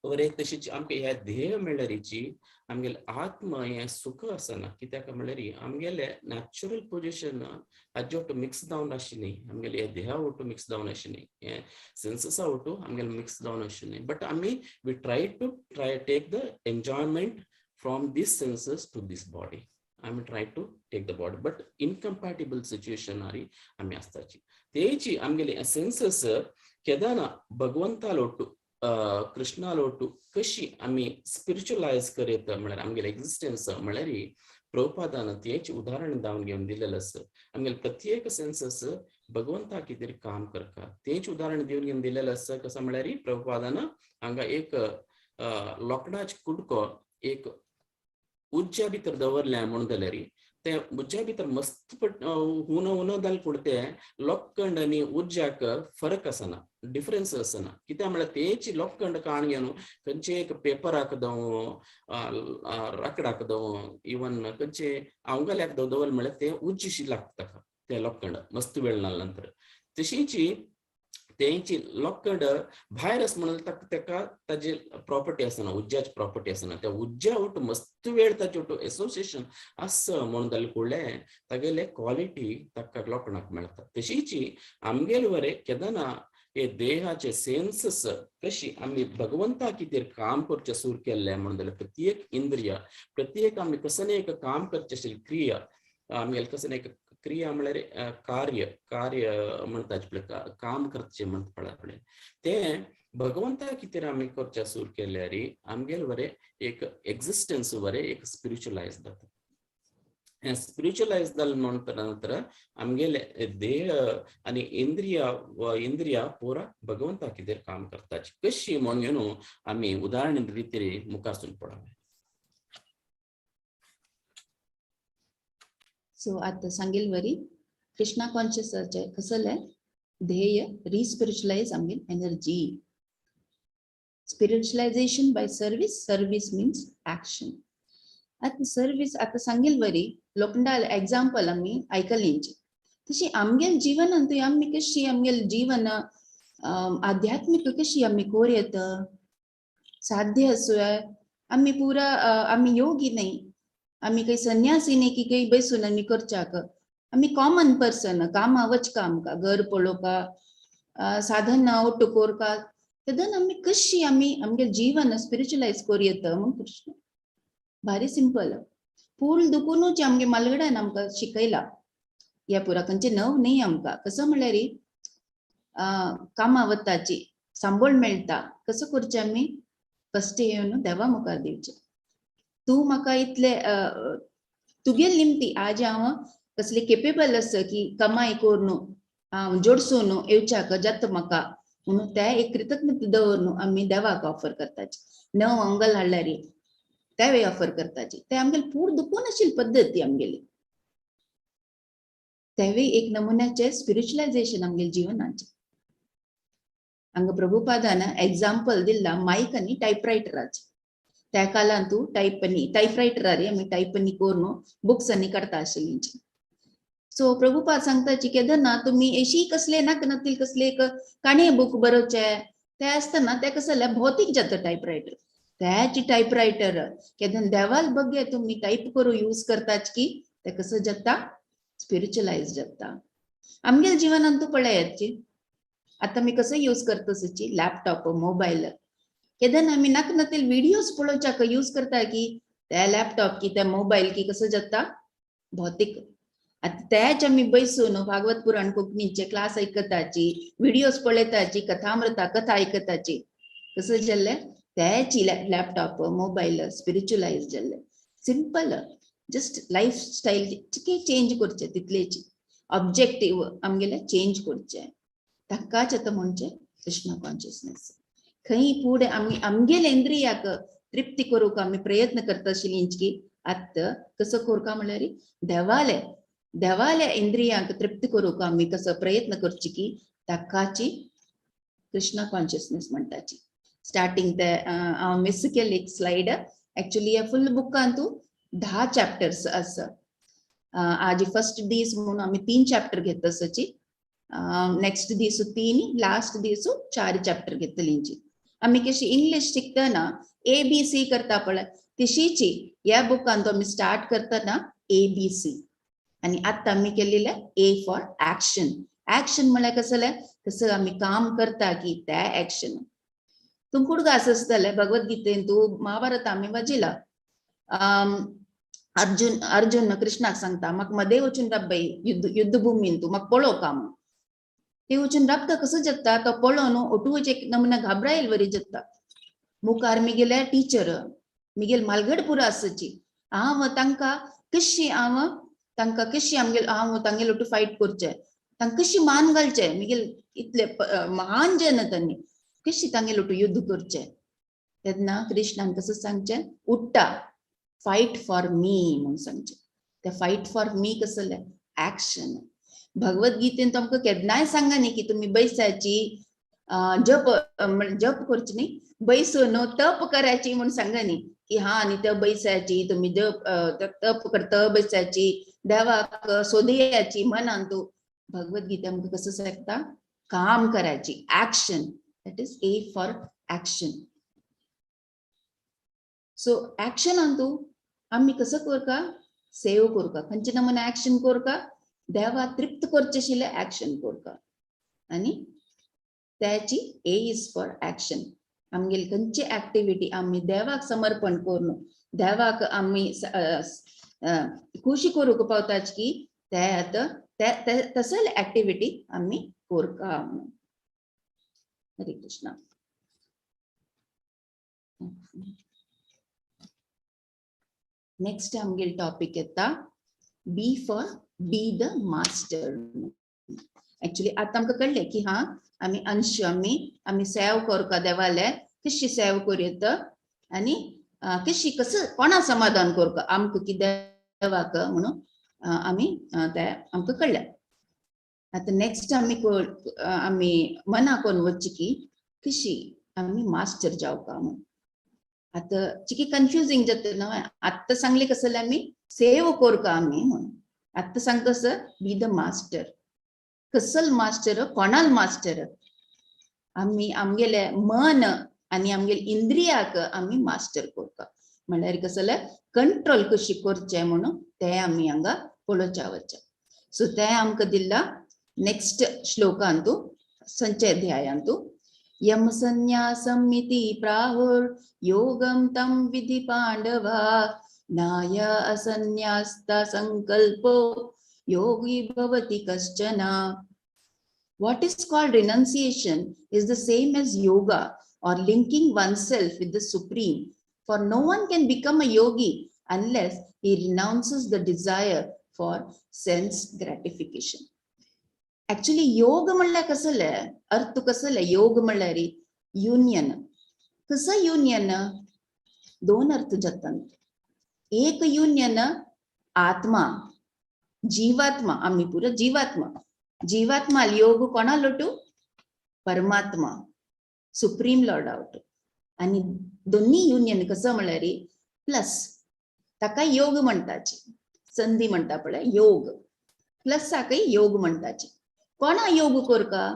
बरें तशीच आमकां ह्या ध्येय मेळ्ळ्यारीची आमगेले आत्म हे सुख आसना. कित्याक म्हळ्यार आमगेले नॅचरल पोजिशन हाजे वटू मिक्स जावन आशिल्ली. आमगेले हे देहा वटू मिक्स जावन आशिल्ली. हे सेन्ससा वटू आमगेले मिक्स जावन आशिल्ली. बट आमी we try take the enjoyment from these senses to these body. आमी try to take the body but incompatible सिच्युएशनारी आमी आसताची. तेची आमगेले सेन्सेस केदाना भगवंता लोटू कृष्णा लोटू कशी आमी स्पिरिच्युअलायज करीत म्हळ्यार आमगेले एक्झिस्टन्स म्हळ्यार प्रभुपादान तेच उदाहरण जावन घेवन दिलेलं असं. आमगेले प्रत्येक सेन्सेस भगवंता कितें काम करता तेच उदाहरण दिवन घेवन दिलेलं असं. कसं म्हळ्यार प्रभुपादान हांगा एक लोखंडाचो कुडको एक उज्ज्या भितर दवरल्या म्हणून जाल्यार ते उज्ज्या भितर मस्त उनो जालें पूण ते लोखंड आनी उज्ज्याक फरक आसना, डिफरन्स आसना. कित्याक म्हळ्यार तेची लोखंड काण घेवन खंयचे एक पेपराक दवं लाकडाक दवं इवन खंयचे आवंगाल्याक दवरलें म्हळ्यार ते उज्जशी लागता ते लोखंड मस्त वेळ नंतर. तशीची तेची लोखंड भायर आसा म्हणून ताका ताजी प्रॉपर्टी आसना, उज्ज्याची प्रॉपर्टी आसना. त्या उज्ज्या वटू मस्त वेळ ताचे वटू एसोसिएशन आस म्हणून जालें फुडलें तागेले क्वॉलिटी ताका लोखंडाक मेळटा. तशीची आमगेले वरें केदना हे देहाचे सेन्सस कशी आम्ही भगवंता कितेर काम करचे सुरू केल्ले म्हणून जाल्यार प्रत्येक इंद्रिय प्रत्येक आम्ही कसं एक काम करचे आशिल्ली क्रिया आम्ही कसं एक क्रिया म्हळ्यार कार्य कार्य म्हणटाचे पळय काम करचे म्हणटा पळय ते भगवंता कितेर आम्ही करचे सुरू केल्यार आमगेल वरे एक एक्झिस्टन्स वरे एक स्पिरिच्युअलायज जाता स्पिरिच्युअलायज जालें नंतर आमगेले देह आणि इंद्रिया पोरा भगवंता कितेर काम करताची कशी म्हणून आम्ही उदाहरण रितीन मुखारसून पळावे. सो आता सांगेल वरी कृष्णा कॉन्शियस कसले ध्येय रिस्पिरिच्युअलाइज आमगेल energy spiritualization by service means action. आता सर्विस आता सांगेल वरी लोखंडा एक्झाम्पल आम्ही ऐकलींची तशी आमगेल जीवनांतूय आम्ही कशी आमगेल जीवन आध्यात्मिक कशी आम्ही कोर येत साध्य असोय आम्ही पुरा आम्ही योगी नाही आम्ही काही संन्यासी नाही की काही बसून आम्ही करचाक आम्ही कॉमन पर्सन कामावच काम का घर पळो का साधन ओट्टू कोर का तेदन आम्ही कशी आम्ही आमगे जीवन स्पिरिच्युअलाइज कोर येत म्हणून कृष्ण भारी सिंपल फूल दुखूनच आमगे मालगड्यान आमकां शिकयला या पुरा खंयचे नव नाही आमकां कसं म्हळ्यार कामा वताची सांबळ मेळटा कसं करचें आमी फस्ट येवन देवा मुखार दिवचें तूं म्हाका इतले तुगेल निमती आज हांव कसले केपेबल आसा की कमाई कोर न्हू हांव जोडसून येवच्याक जाता म्हाका म्हणून ते एक कृतज्ञता दवरून आमी देवाक ऑफर करताचे नव अंगल हाडल्यार त्या वे ऑफर करताची ते आमगेले पूर दुखून आशिल्ली पद्दती आमगेली त्यावेळी एक नमुन्याचे स्पिरिच्युअलायझेशन आमगेले जिवनाचे हांगा प्रभुपादान एक्झाम्पल दिला माईक आनी टायपरायटराचे त्या काळान तू टायपरायटरार आमी टायपनी कोरून बुक्स आनी काडता आशिल्लींची सो प्रभुपाद सांगताची केदना तुम्ही अशी कसले नाकनातील कसले एक काणे बुक बरोवचे ते आसतना ते कसं जाल्यार भौतीक जाता टायपरायटर त्याची टायपरायटर केदन देवाल बघे तुम्ही टाइप करू यूज करताच की ते कसं जाता स्पिरिच्युअलाइज जाता आमगेल जीवनान तू पळयाची आता मी कसं यूज करताची लॅपटॉप मोबाईल केदन आम्ही नाकनातील व्हिडिओज पळोवच्याक यूज करता की त्या लॅपटॉप की त्या मोबाईल की कसं जाता भौतिक आता त्याच आम्ही बैसून भागवत पुराण कोंकणीचे क्लास ऐकताची व्हिडिओज पळयताची कथामृता कथा ऐकताची कसं जाल्ले त्याची लॅपटॉप मोबाईल स्पिरिच्युअलाइज जाल्ले सिंपल जस्ट लाईफस्टाईल चेंज करचे तितलेची ऑब्जेक्टिव्ह आमगेले चेंज करचे ताकाच आता म्हणजे कृष्ण कॉन्शियसनेस खंय पुढे आम्ही आमगेले इंद्रियाक तृप्ती करूक आम्ही प्रयत्न करता आशिल्लीं की आत्ता कसं करता म्हळ्यार देवाले इंद्रियांक तृप्ती करूक आम्ही कसं प्रयत्न करची की ताकाची कृष्ण कॉन्शियसनेस म्हणटाची स्टार्टिंग ते हांव मिस केली एक स्लाइड एक्चुअली या फुल बुकान तू 10 चॅप्टर्स आसा आज फर्स्ट दीस म्हणून आम्ही 3 चॅप्टर घेत आसाची नेक्स्ट दीस 3 लास्ट दीस 4 चॅप्टर घेतलींची आम्ही कशी इंग्लिश शिकतना ABC करता पळय तशीची या बुकान तो आम्ही स्टार्ट करतना ABC आणि आता आम्ही केलेले A फॉर ऍक्शन ऍक्शन म्हळ्यार कसं आम्ही काम करता की त्या ऍक्शन तुमकुड असं असतले भगवद्गीतेन तू महाभारत आम्ही वाजिला अर्जुन कृष्णाक सांगता म्हाका मध्ये वचून राबबाई युद्धभूमीन तू म्हाका पळो काम ते वचून राबता कसं जाता तो पळोन ओटूच एक नमुना घाबरायल वरी जाता मुखार मिगेले टीचर मिगेल मालगड पुरा आसाची हांव तांकां कशी आमगेल हांव तांगेल ओटू फायट करचे तांकां कशी मान घालचे मिगेल इतले महान जन त्यांनी कशी तांगेल ओटू युद्ध करचे तेन्ना कृष्णान कसं सांगचे उठ्ठा फाईट फॉर मी म्हणून सांगचे ते फाईट फॉर मी कसले ऍक्शन भगवद्गीतेन तुमकां केन्नाय सांगा न्ही की तुम्ही बैसाची जप करची न्ही बैसून तप करायची म्हणून सांगा न्ही की हा आणि ते बैसाची तुम्ही जप तप करता बैसाची देवाक सोदयाची मनान तू भगवद्गीता आमकां कसं सांगता काम करायची action that is A for action so action Antu आम्ही कसं करका सेव करका खंयचे नमुने ऍक्शन करका देवा तृप्त करचे आशिल्ले ऍक्शन करका आणि त्याची ए इज फॉर ऍक्शन. आमगेली खंयची ऍक्टिव्हिटी आम्ही देवाक समर्पण करून देवाक आम्ही खुशी करूंक पावताच की ते आता तसल ऍक्टिव्हिटी आम्ही कोरका. हरे कृष्ण. नेक्स्ट आमगेल टॉपिक येता B for be the master. Actually आता आमकां कळले की हा आम्ही अंश आम्ही सेव करका देवाले कशी सेव करूं आणि कशी कसं कोणा समाधान करका आमकां की देवाक म्हणून आम्ही ते आमकां कळले. आता नेक्स्ट आम्ही मना कोण वच्ची की कशी आम्ही मास्टर जावका म्हणून. आता चिकी कन्फ्युजिंग जाता न्हय. आत्ता सांगले कसं आम्ही सेव करका आम्ही म्हणून. आत्ता सांग कसं बी द मास्टर. कसल मास्टर कोणाल मास्टर आम्ही आमगेले मन आणि आमगेले इंद्रियाक आम्ही मास्टर करता. म्हणल्यार कसं कंट्रोल कशी करचे म्हणून ते आम्ही हांगा पळोवच्या वच्चे. सो ते आमकां दिला नेक्स्ट श्लोकांतू संचय अध्यायांतू यम संन्यासम इति प्राहुर योगम तम विधि पांडवा नाय असन्यास्ता संकल्पो योगी भवति कश्चन. What is called renunciation is the same as yoga or linking oneself with the supreme. For no one can become a yogi unless he renounces the desire for sense gratification. Actually योग म्हणल्यार कसलं अर्थ कसलं योग म्हणल्यार युनियन. कसं युनियन दोन अर्थ जातात. एक युनियन आत्मा जीवात्मा आम्ही पुरा जीवात्मा योग कोणा लोटू परमात्मा सुप्रीम लॉर्ड आवट. आणि दोन्ही युनियन कसं म्हणल्यार प्लस ताका योग म्हणटाचे संधी म्हणटा पळय योग प्लस ताका योग म्हणटाचे. कोणा योग करका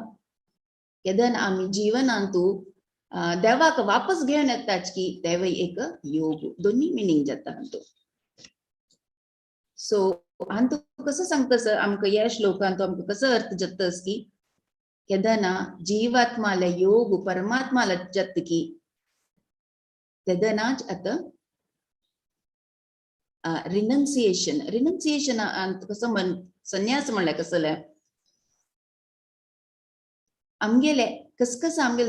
केदन आम्ही जीवनांतू देवाक वापस घेऊन येताच की तेवय एक योग. दोन्ही मिनिंग जाता हांतू. सो हांतू कसं सांगतस आमकां या श्लोकांतू आमकां कसं अर्थ जातस की केदना जीवात्माला योग परमात्माला जात की तेदनाच आता रिनन्सिएशन कसं संन्यास म्हणल्यार कसं आमगेले कसं आमगे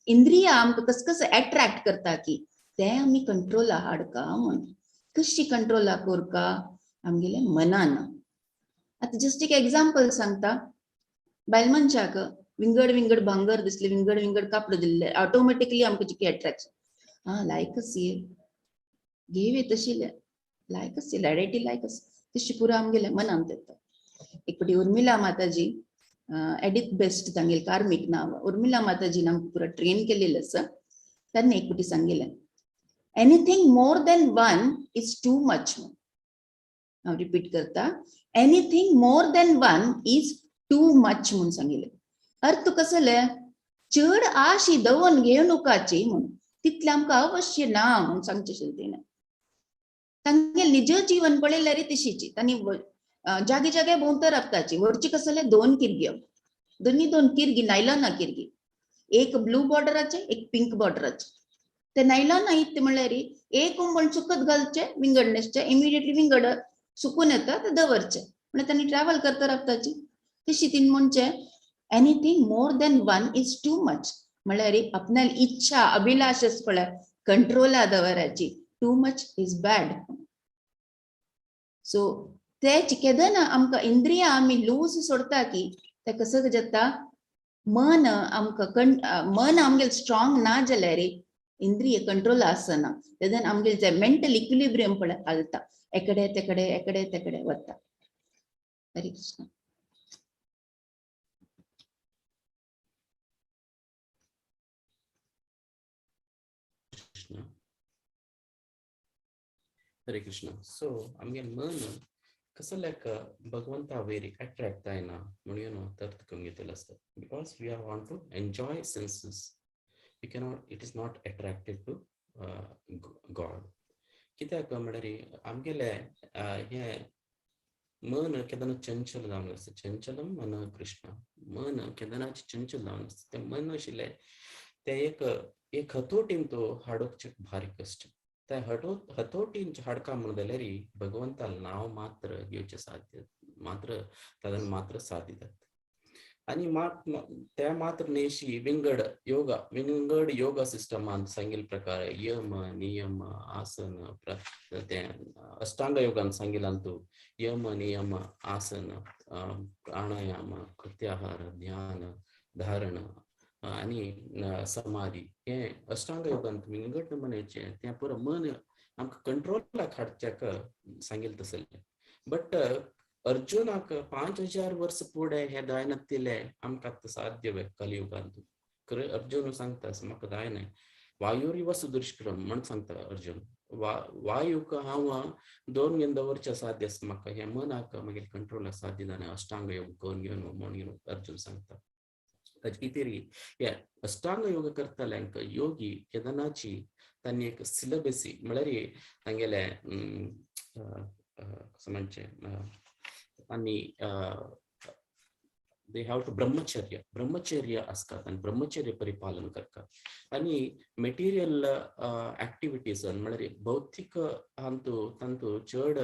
इंद्रिया आमकां कसं अट्रॅक्ट करता की ते आमी कंट्रोला हाडका म्हणून. कशी कंट्रोला करका आमगेले मनान. आता जस्ट एक एग्जाम्पल सांगता. बायल मनशाक विंगड भांगर दिसले विंगड कापड दिल्ले ऑटोमॅटिकली आमकां चिकी अट्रॅक्शन लायकच ये घेवे तशी लायकच लायटी लायकच तशी पुरा आमगेले मनांत येता. एक फावटी उर्मिला माताजी एडिथ बेस्ट तांगेल कार्मिक नाव उर्मिला माताजीन आमकां पुरा ट्रेन केलेलें आसा. तांणी एक फावटी सांगिल्लें anything more than one is too much. हांव रिपीट करता anything more than one is too much म्हणून सांगिल्लें. अर्थ कसले चड आशी दवन घेवनुकाची म्हणून तितलें आमकां अवश्य ना म्हणून सांगचें तेणें. तांगें निज जीवन पळयल्यार तशीची तांणी जागे भोंवतर राबताची. वरची कसले दोन किरग्यो दोन्ही दोन किरगी नायलॉना किरगी एक ब्लू बॉर्डराचे एक पिंक बॉर्डराचे. ते नायलॉना इतले म्हणल्यार एक कोंबण सुकत घालचे विंगड न्हेसचे इमिडिएटली विंगड सुकून येता ते दवरचे म्हणजे तांणी ट्रॅव्हल करता राबताची. तशी तीन म्हणचे anything more than one is too much म्हणल्यार आपणाल इच्छा अभिलाष पळय कंट्रोला दवराची. Too much is bad. So ते केदन आमकां इंद्रिया आमी लूज सोडता की ते कसं जाता मन आमकां मन आमगेल स्ट्रॉंग ना जाल्यार इंद्रिय कंट्रोल आसना. तेदन आमगेल जे मेंटल इक्विलिब्रियम पळय हालता एकडे तेकडे वता. हरे कृष्ण. हरे कृष्ण. सो आमगेल मन कसं भगवंता वेरी अट्रॅक्ट जायना म्हणून तर्थ करून घेतलेलं असतं. Because we are want to enjoy senses we cannot it is not attracted to God. कित्याक म्हणल्यार आमगेले हे मन केदाना चंचल जावन आसता. चंचलम मन कृष्ण. मन केदानाची चंचल जावन आसता. ते मन आशिल्ले ते एक हतोटीन तो हाडोवचे भारी कश्ट. त्या हतोटीन हाडका म्हणून जाल्यार भगवंता नाव मात्र घेवचे साध्य मात्र तादन मात्र साध्य जाता. आणि त्या मात्र नेशी विंगड योगा सिस्टमान सांगिल प्रकार यम नियम आसन ते अष्टांग योगान सांगिलां तू यम नियम आसन प्राणायाम प्रत्याहार ध्यान धारण आणि समाधी हे अष्टांग योगान विंगड नमुन्याचे त्या पुरा मन आमकां कंट्रोलाक हाडच्याक सांगिल तसले. बट अर्जुनाक 5000 वर्ष पुढे हे दायनत दिले आमकां साध्य वे कलियुगांत. खरें अर्जुन सांगता म्हाका दायनाय वायूरिव सुदुष्करम म्हण सांगता अर्जुन. वायूक हांव दोन दवरचे साध्य आसा म्हाका हे मनाक मागीर कंट्रोलाक साध्य जालें अष्टांग योग करून घेवन म्हणून अर्जुन सांगता. ताचे कितें हे अष्टांग योग करतल्यांक योगी केदारनाथची तांणी एक सिलेबसी म्हळ्यार तांगेले कसं म्हणचे आणि they have to ब्रह्मचर्य असतात आणि ब्रह्मचर्य परिपालन करतात. आणि मटेरियल ऍक्टिव्हिटीज म्हळ्यार भौतिक तांतू चड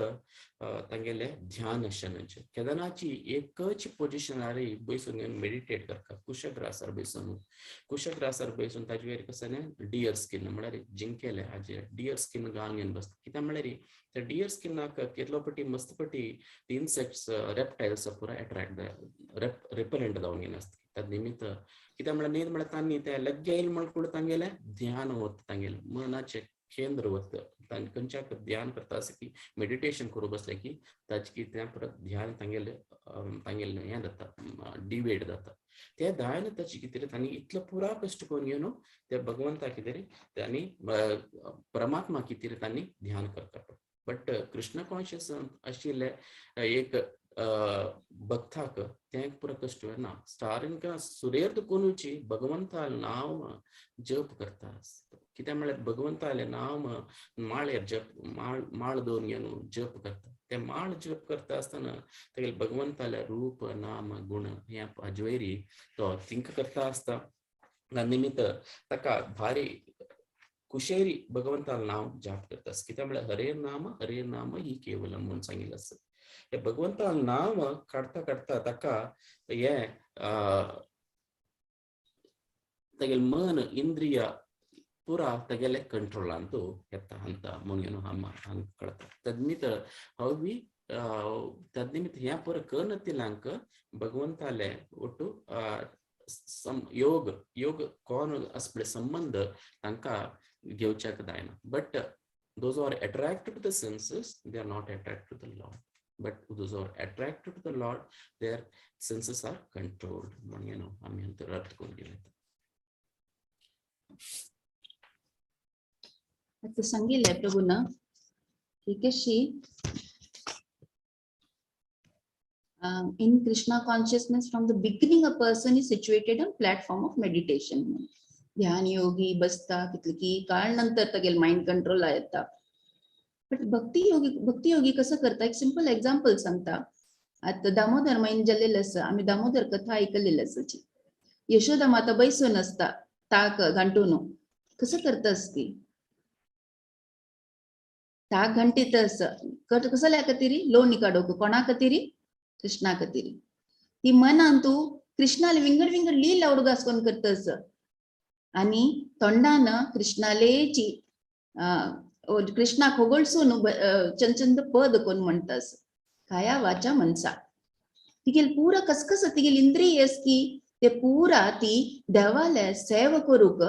तांगेले ध्यान आसनाचे. केदारनाथची एकच पोजिशनार बसून मेडिटेट करतात. कुशग्रासार बसून ताजे वयर कसं डियर स्किन म्हळ्यार जिंकेले हाजे डियर स्किन घालून घेवन बसता. कित्याक म्हळ्यार त्या डियर स्किनाक केतलो पटी मस्त पटी इन्सेक्ट्स रेप्टायल्स पुरा अट्रॅक्ट रिपेलेंट जावन घेवन आसता. त्या निमित्त कित्याक म्हळ्यार न्हीद म्हळ्यार तांणी ते लग्गे येयले म्हण तांगेले ध्यान वत तांगेले मनाचे केंद्र वत खंयच्याक ध्यान करता अशें की मेडिटेशन करूं बसले की ताचे की त्या परत ध्यान तांगेले हें जाता डिवेट जाता. त्या ध्यानाची कितें तांणी इतलो पुरा कश्ट करून घेवन ते भगवंता कितें तांणी परमात्मा कितें तांणी ध्यान करता. बट कृष्ण कॉन्शियस आशिल्ले एक भक्ताक तें पुरा कश्ट ना. स्टारींग सुरेर्द कोणूची भगवंता नांव जप करता. कित्याक म्हळ्यार भगवंताले नांव माळेर जप माळ दोन घेवन जप करता. ते माळ जप करता आसतना तेगेले भगवंताले रूप नाम गुण हे अजवेरी तो थिंक करता आसता. निमित्त ताका भारी कुशेरी भगवंताले नांव जाप करता. कित्याक म्हळ्यार हरे नाम ही केवलम म्हणून सांगिल्लें आसा. हे भगवंताले नांव काडटा काडटा ताका हे तेगेले मन इंद्रिय पुरा तेगेले कंट्रोलांत येता अंता म्हणून हांगा कळटा. तद्निमित्त हवी तद्निमित्त ह्या पुरा कर्नतिल्यांक भगवंताले ಒಟ್ಟು योग कोण असले संबंध तांकां घेवच्याक जायना. But those who are attracted to the senses they are not attracted to the Lord. But those who are attracted to the Lord their senses are controlled. म्हणून आम्ही अंतर अर्थ करून घेऊया. आता सांगितलंय प्रभूनं की कशी in Krishna consciousness from the beginning a person is situated on platform of meditation. ध्यान योगी बसता कितली काळ नंतर तगेल माइंड कंट्रोल येता. बट भक्ती योगी कसं करता एक सिंपल एक्झाम्पल सांगता. आता दामोदर माईन जाल्लेलं आसा आम्ही दामोदर कथा ऐकलेली आसाची. यशोदा माता बैसून असता ताक घंटून कसं करतास ती ताक घंटीत कसल्या खातीर लोणी काडोक कोणा खातीर कृष्णा खातीर. ती मनान तू कृष्णाला विंगड लील आवडगासकोन करतास आणि तोंडान कृष्णालेची कृष्णाक होगळसून चंचंद पद कोण म्हणतास काया वाचा मनसा. तिगेल पुरा कसकस तिगेल इंद्रिय की ते पुरा ती देवाले सेव करूक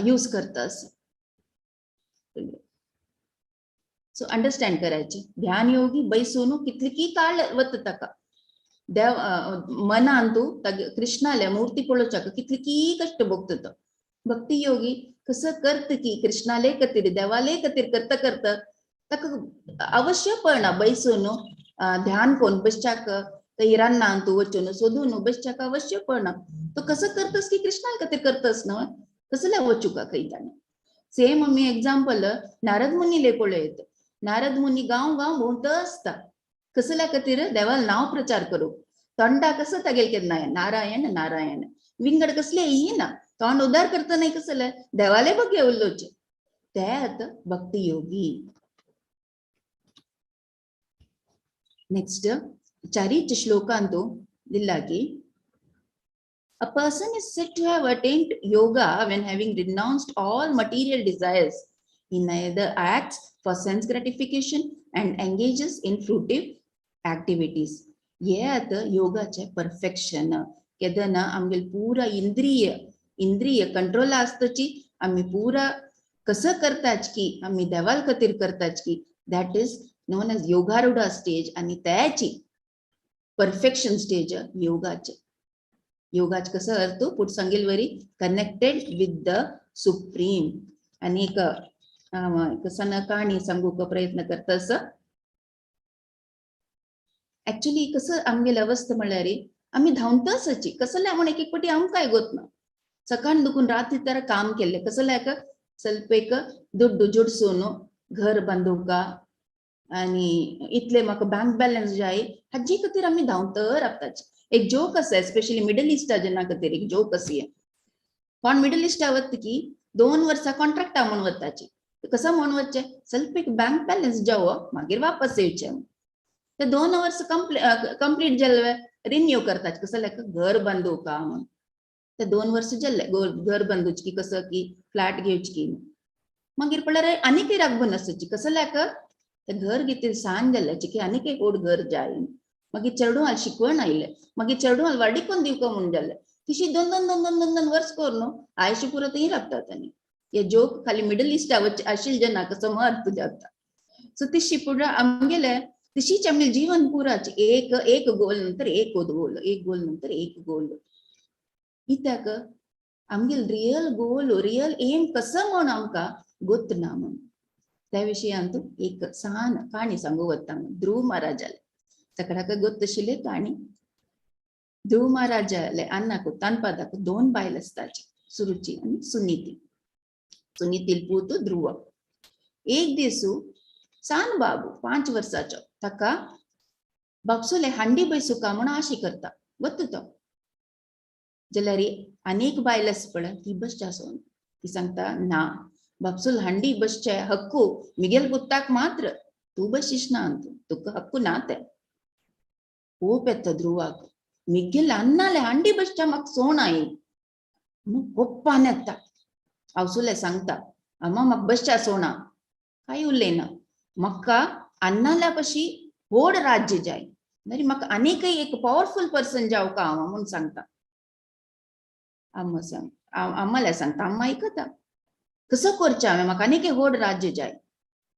यूज करतास. सो अंडरस्टँड करायचे. ध्यान योगी बैसून कितली काळ वत ताका देव मनान तू कृष्णाले मूर्ती पळोवच्याक कितली कष्ट भोगता. भक्ती योगी कसं करत की कृष्णाले खातीर देवाले खातीर करता करता ताका अवश्य पळना बैसून ध्यान कोण बसच्याक हिरान्नान तू वचून सोदून बसच्याक अवश्य पळना. तो कसं करतस की कृष्णाले खातीर करतस न्हय कसले वचूका खंयच्यान. सेम आमी एक्झाम्पल नारद मुनीले पळयत. नारद मुनी गांव भोंवता आसता कसल्या खातीर देवाल नाव प्रचार करू तोंडा कसं तगेल केन्ना नारायण नारायण विंगड कसले येयना तोंड उद्धार करता नाही कसले देवाले बघे उल्लोचे ते आता भक्ती योगी. नेक्स्ट चारीच श्लोकांतो दिला की a person is said to have attained yoga when having renounced all material desires. He neither acts for sense gratification and engages in fruitive activities. ये आता योगाचे परफेक्शन केदना आमगे पूरा इंद्रिय कंट्रोल आसतची आम्ही पूरा कसं करताच की आम्ही देवाल खातीर करताच की that is known as योगारूढा स्टेज आणि त्याची परफेक्शन स्टेज योगाचे. योगाच कसं अर्थ पुढे सांगेल वरी कनेक्टेड विथ द सुप्रीम. आणि कसं ना कहाणी सांगू का प्रयत्न करतस. ऍक्च्युली कसं आमगेल अवस्था म्हणल्यार आम्ही धांवतच कसं म्हणून एक पटी आमकांय गोत ना सकाळ दुखून रात्री तर काम केले कसं का ಸ್ವಲ್ಪ ದುಡ್ಡು ಜೋಡಿಸೋನು घर बांदूका आणि इतले म्हाका बँक बॅलन्स जाय हाजी खातीर आमी धांवतर रावताचे. एक जोक आसा स्पेशली मिडल इस्टा जेन्ना खातीर एक जोक आसा कोण मिडल इस्टा वता की 2 वर्सां कॉन्ट्रॅक्टा म्हणून वताची कसं म्हणून वच्चे ಸ್ವಲ್ಪ एक बँक बॅलन्स जावो मागीर वापस येवचे. ते 2 वर्स कंप्लीट जाले रिन्यू करताचे कसं घर बांदूका म्हणून ते 2 वर्स जाले घर बांदूच की कसं की फ्लॅट घेवच की मागीर पळल्यार आनीक राखबून आसची कसं ते घर घेतले सांज जाल्याची की आनीक एक ओड घर जाय. मागीर चेडू हाल शिकवण आयले मागीर चेडू हाल वाडीकोन दिवका म्हणून जाले तिशी दोन वर्स कर न्हू आयशी पुरो थंय राखतात. आनी हे जोक खाली मिडल इस्टा आशिल्ले जेन्ना कसो अर्थ जाता. सो तिशी पुढे आमगेले तशीच आमगे जीवन पुराचे एक गोल नंतर एक गोल एक गोल नंतर एक गोल. कित्याक आमगेल रियल गोल रियल एम कसं म्हण आमकां गोत ना म्हण त्या विशयांतू एक सान काणी सांगू वता. ध्रुव महाराजाले सगळ्याक गोत आशिल्ली काणी. ध्रुव महाराजाले अन्नाक तानपादाक 2 बायल आसताची सुरुची आनी सुनीती. सुनीतील पूत ध्रुव. एक दिसू सान बाबू 5 वर्साचो ताका बापसोले हांडी बैसुका म्हण आशी करता वता तो जाल्यार अनेक बायल आसा पळय ती बसच्या सोन ती सांगता ना बापसूल हांडी बसचे हक्कू मिगेल पुत्ताक मात्र तू बशीस ना तुका हक्कू ना ते खूप येता ध्रुवाक मिगेल अन्नाले हांडी बसच्या म्हाका सोण आई कोप्पान येता. आवसुले सांगता अम्मा म्हाका बसच्या सोणा काय उरलेना म्हाका अन्नाल्या पशी व्हड राज्य जाय तरी म्हाका आनीक एक पॉवरफुल पर्सन जावं का हांव म्हणून सांगता. आम्हाला सांगता अम्मा ऐकता कसं करचें हांवें म्हाका आनीक व्हड राज्य जाय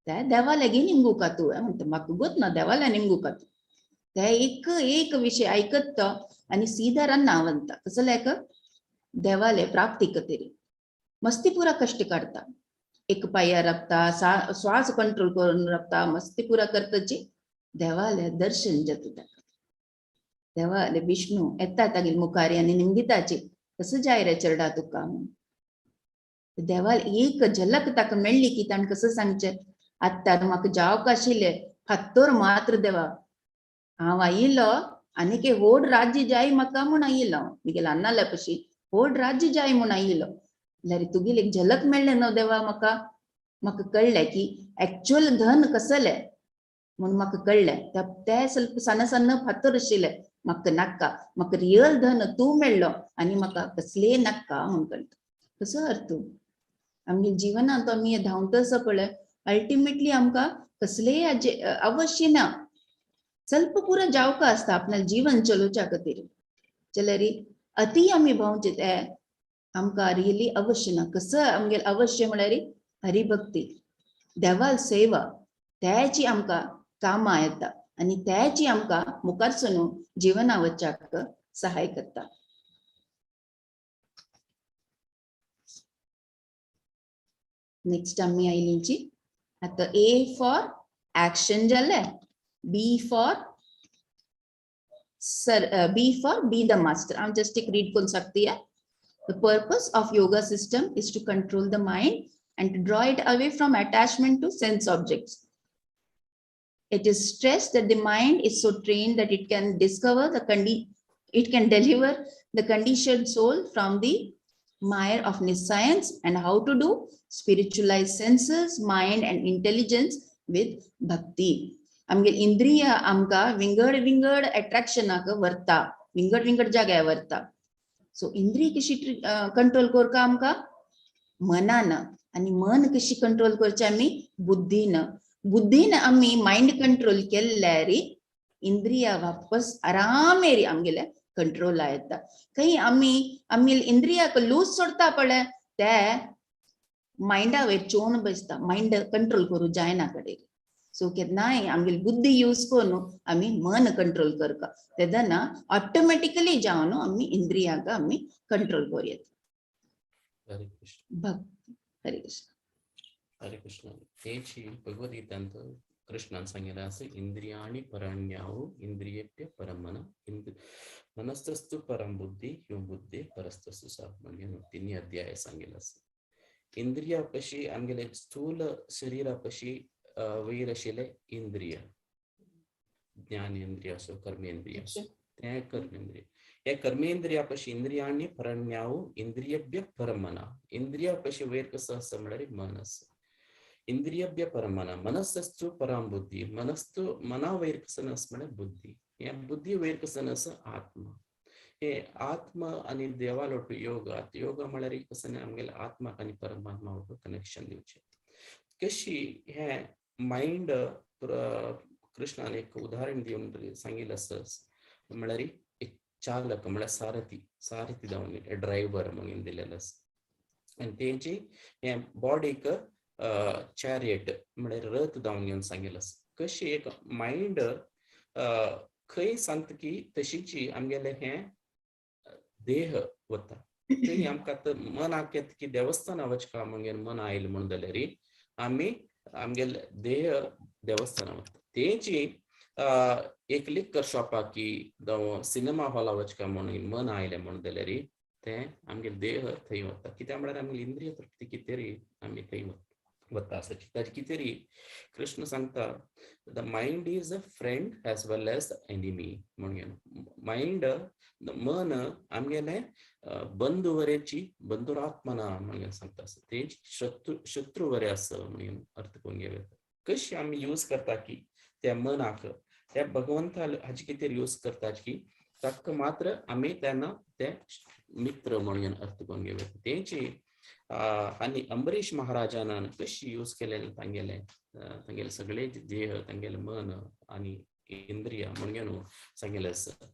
ते देवाले गे निमगू का तूं म्हणटा म्हाका गोत ना देवाले निमगू का तूं. ते एक विषय ऐकत तो आनी सीधा रन्ना वंता कसं देवाले प्राप्ती खातीर मस्ती पुरा कष्ट काढता. एक पाया राबता श्वास कंट्रोल करून राबता मस्ती पुरा करताची देवाले दर्शन जाता ताका. देवाले विष्णू येता तागेल मुखारी आनी निमगिताची कसं जाय रे चेडा तुका देवाल एक झलक ताका मेळ्ळी की ताणें कसं सांगचें आत्तां म्हाका जावक आशिल्ले फात्तोर मात्र देवा हांव आयिल्लो आनीक व्हड राज्य जाय म्हाका म्हूण आयिल्लो मिगेल अन्नाल्या पशी व्हड राज्य जाय म्हूण आयिल्लो जाल्यार तुगेली एक झलक मेळ्ळें न्हू देवा म्हाका कळ्ळें की एक्चुअल धन कसलें म्हणून म्हाका कळ्ळें ते ಸ್ವಲ್ಪ सन्न सन्न फात्तोर आशिल्ले म्हाका नाका म्हाका रियल धन तूं मेळ्ळो आनी म्हाका कसले नाका म्हूण कळटा. कसो अर्थ आमगे जिवनांत आमी धांवत आसा पळय अल्टिमेटली आमकां कसलेय अवश्य ना ಸ್ವಲ್ಪ पुरा जावका आसता आपणाल जीवन चलोवच्या खातीर जाल्यार अति आमी भोंवचे ते आमकां रियली अवश्य ना. कसं आमगेल अवश्य म्हळ्यार हरिभक्ती देवाल सेवा त्याची आमकां कामां येता आनी त्याची आमकां मुखारसून जिवना वचपाक सहाय करता. नेक्स्ट आमी आयलींची आतां ए फॉर एक्शन जाले बी फॉर बी द मास्टर. हांव जस्ट एक रीड करून सांगता. The purpose of yoga system is to control the mind and to draw it away from attachment to sense objects. It is stressed that the mind is so trained that it can discover it can deliver the conditioned soul from the mire of nescience, and how to do spiritualize senses, mind, and intelligence with bhakti. आमगे इंद्रिय आमका विंगड अट्रॅक्शन व्हरता, विंगड जाग्यार व्हरता. सो इंद्रिय कशी कंट्रोल करता आमका मनान, आणि मन कशी कंट्रोल करचे आमी बुद्धीन आमी माइंड कंट्रोल केल्यार इंद्रिया वापस आरामेरी आमगेले कंट्रोल येता. काही आमी इंद्रियाक लूज सोडता पळय ते माइंडा वयर चोवन बसता, माइंड कंट्रोल करू जायना कडेन. सो केन्नाय आमगेली बुद्धी यूज करून आमी मन कंट्रोल करता, तेदना ऑटोमॅटिकली जावन आमी इंद्रियाक आमी कंट्रोल करूं येता. हरे कृष्ण. भक्ती. हरे कृष्ण. हरे कृष्ण. तेची भगवद्गीतांत कृष्णान सांगितलं असं, इंद्रियाणी परण्याहु इंद्रियेभ्य परमन मनस्तस्तु परम बुद्धी ह्यो बुद्धी परस्तस्तु सा. म्हणजे 3 अध्याय सांगितलं असं. इंद्रिया कशी आमगेले स्थूल शरीरापशी वैर आशिल्ले इंद्रिय, ज्ञानेंद्रिय असो कर्मेंद्रिय असो, ते कर्मेंद्रिय. हे कर्मेंद्रियापशी इंद्रियांनी परण्याहु इंद्रियेभ्य परमना. इंद्रियापशी वैर कसं असं म्हणल्यार मन असं. इंद्रियभ्य परमना मनस्तस्तु परम बुद्धी. मना वैर कसं असं म्हणजे बुद्धी. या बुद्धी वैर कसं असं आत्मा. हे आत्मा आणि देवा लोटू योग म्हळ्यार कसं आमगेले आत्मा आणि परमात्मा लोटू कनेक्शन दिवचे. कशी हे माइंड कृष्णान एक उदाहरण दिवन सांगितलं असं म्हळ्यार एक चालक म्हळ्यार सारथी जावन ड्रायव्हर म्हणून दिलेलं असं. आणि तेची हे बॉडीक चॅरियट म्हळ्यार रथ जावन घेवन सांगितलं असं. कशी एक माइंड खंय सांगता की तशीची आमगेले हे देह वता. थंय आमकां मन आखेत की देवस्थान वचका म्हणून मन आयले म्हणून जाल्यार आमी आमगेले देह देवस्थान वता. तेची एक लिकर शॉपाक की जावं सिनेमा हॉला वचका म्हणून मन आयले म्हणून जाल्यार ते आमगेले देह थंय वता. कित्याक म्हळ्यार आमगेली इंद्रिय तृप्ती कितेरी आमी थंय वता आसाची. ताजे कितेरी कृष्ण सांगता, the mind is a friend as well as the enemy म्हणून. माइंड मन आमगेले बंधू वरेची बंधुरात्मना म्हणून सांगता. ते शत्रू वरे असं म्हणून अर्थ करून घेऊया. कशी आम्ही यूज करता की त्या मनाक त्या भगवंता हाजी कितें यूज करता की ताका मात्र आम्ही त्यांना ते मित्र म्हणून अर्थ करून घेऊया. तेची आणि अंबरीश महाराजान कशी यूज केलेले तांगेले सगळे देह, तांगेले मन आणि इंद्रिय म्हणून सांगितलं असं.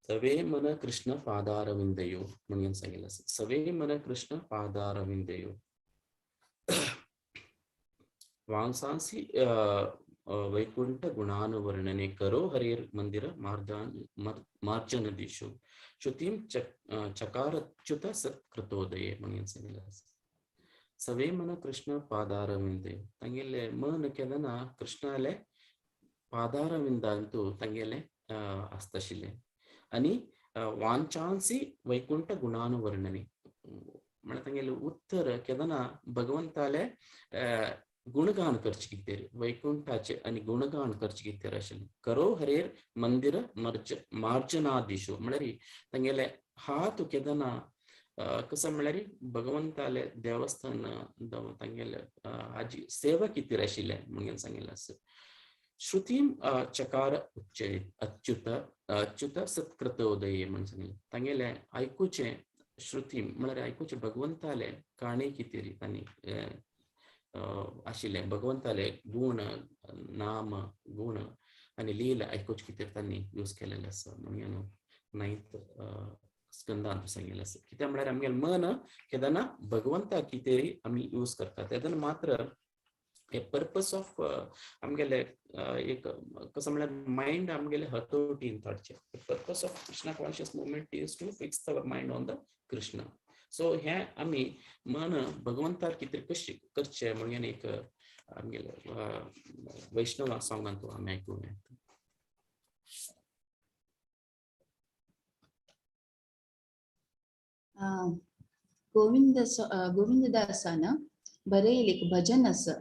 सवे मन कृष्ण पादारविंदयो म्हणून सांगितलं असं. सवे मन कृष्ण पादारविंदयो वांसांसी वैकुंठ गुणानुवर्णने करो हरेर मंदिर मार्जन दिशो श्रुतीम चकारच्युत सत्कृतोदये म्हणून सांगितलं असं. सवे मन कृष्ण पादारविंदयो तांगेले मन केदना कृष्णाले पादारविंदांतू तांगेले आसताशिल्ले. आणि वांचांसी वैकुंठ गुणानुवर्णने म्हणजे तांगेले उत्तर केदना भगवंताले गुणगान करचे कितेर वैकुंठाचे आणि गुणगान करचे कितेर आशिल्ले. करो हरेर मंदिर मार्जनादिशो म्हळ्यार तांगेले हात केदना कसं म्हळ्यार भगवंताले देवस्थान तांगेले हाजी सेवा कितेर आशिल्ले म्हणून सांगितलं असं. श्रुतीम चकार अच्युत सत्कृतोदये म्हणून सांगितलं. तांगेले ऐकूचे श्रुती म्हळ्यार ऐकूचे भगवंताले काणी कितेरी तांणी आशिल्ले. भगवंताले गुण नाम गुण आणि लीला ऐकूचे कितेर तांणी यूज केलेले आसा म्हणून 9th स्कंदांत सांगितलं असं. कित्याक म्हळ्यार आमगेलें मन केदना भगवंता कितेरी आमी यूज करता तेदना मात्र हे पर्पस ऑफ आमगेले एक कसं म्हळ्यार माइंड आमगेले हतोटीन थाडचे. Purpose of Krishna conscious movement is to fix our mind on the Krishna. So हे आमी मन भगवंतार कितें कशें करचें म्हणून एक आमगेले वैष्णव सॉंगांत आमी आयकूंक येता. गोविंददासान बरयलें एक भजन आसा.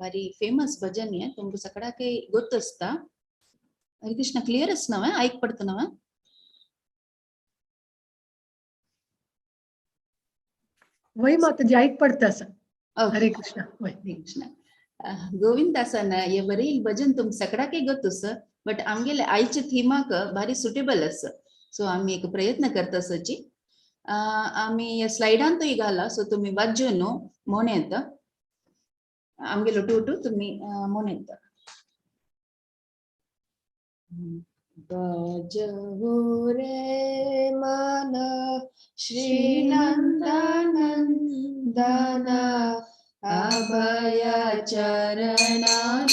ಬಾರಿ ಫೇಮಸ್ ಭಜನೆ तुमको सगळ्याके ಗೊತ್ತಸ್ತಾ हरिकृष्ण क्लियर असनाव ऐक पडतनव वही माताजी ऐक पडतं असं ओके हरे कृष्ण वय हरे कृष्ण गोविंदासन हे बरी भजन तुम सगळ्याके ಗೊತ್ತುस बट आमगेले आईचे थीमाक भारी सुटेबल अस सो आम्ही एक प्रयत्न करतसची आम्ही स्लाइडान तो घाला सो तुम्ही वाजून मोनेत आमगेलो टू तुम्ही मोनेत भजहु रे मन श्रीनंदनंदन अभय चरणार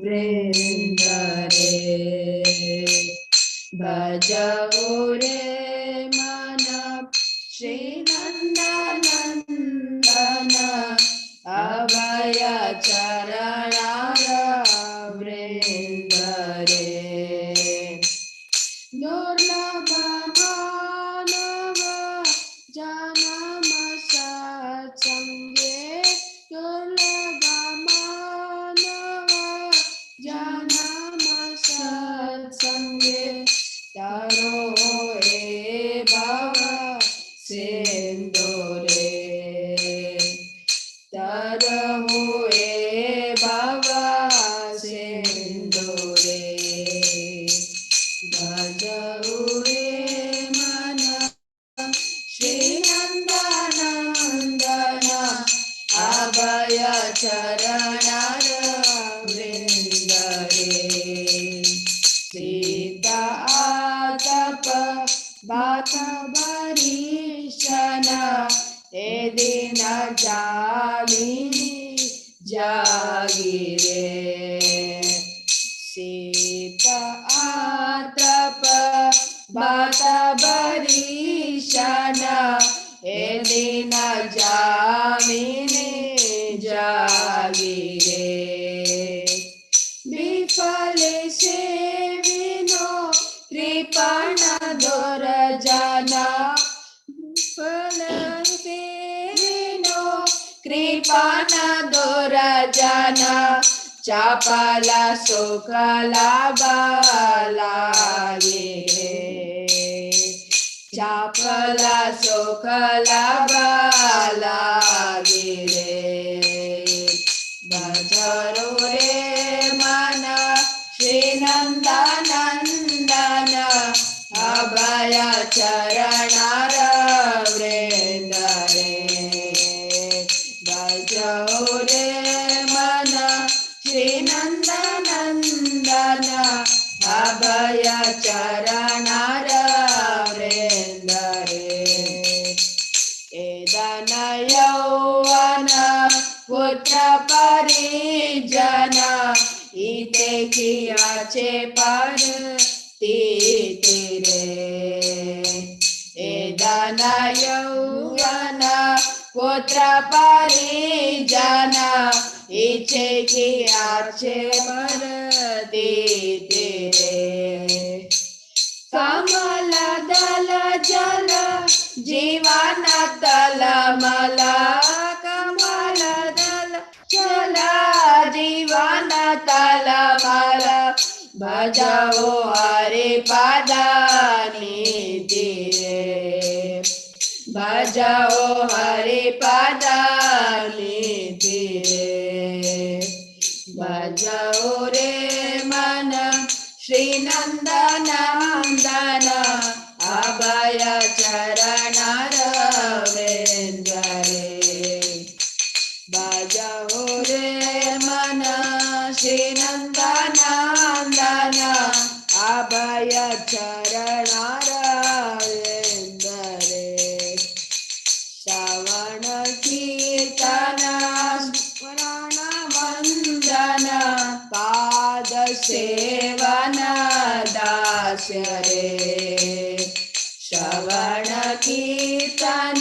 वृंद रे भजहु रे मन श्रीनंदनंदन अभय चरणार वृंद रे दुर्लभ मानव जन्म सत्संगे दुर्लभ मानव जन्म सत्संगे तरो हे भव सिंधु रे तरहु हे भव सिंधु रे भजहु रे मन श्रीनंदनंदन अभय चरणार वृंद रे सीता आतप बात भरीषण ए दिन जामिनी जागिरे सीता आतप बात भरीषण ए दिन जामिनी जागिरे विफल से विनो कृपण दोर जना विफल से विनो कृपण दोर जना चापला सुखला बालागे चापला सुखला बालागे भजहु रे मन श्रीनंदनंदन अभय चरणार वृंद रे भजहु रे मन श्रीनंदनंदन अभय चरणार वृंद रे एदन यौवन पुत्र परिजन इते कियाचे पर तीरे एदन यौवन पुत्र परिजन इचे कियाचे पर तीरे कमल दल जल जीवन तल मला कमल दल जल जीवन तल मला भजहु हरि पदानि तीरे भजहु हरि पदानि तीरे भजहु रे मन श्रीनंदनंदन अभय चरणार वृंद रे भजहु रे मन श्रीनंदनंदन अभय चरणार वृंद रे श्रवण कीर्तन स्मरण वंदन पाद सेवन दास्य रे श्रवण कीर्तन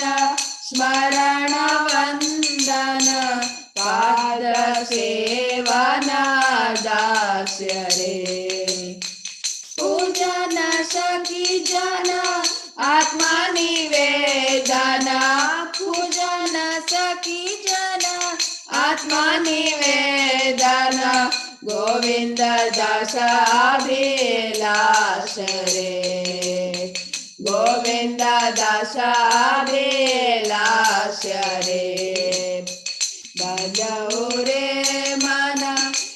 स्मरण वंदन पाद सेवन दास्य रे पूजन सखी जन आत्मनिवेदन पूजन सखी जन आत्मनिवेदन गोविंद दासाभिलाष रे गोविंद दासाभिलाष रे भजऊ रे मन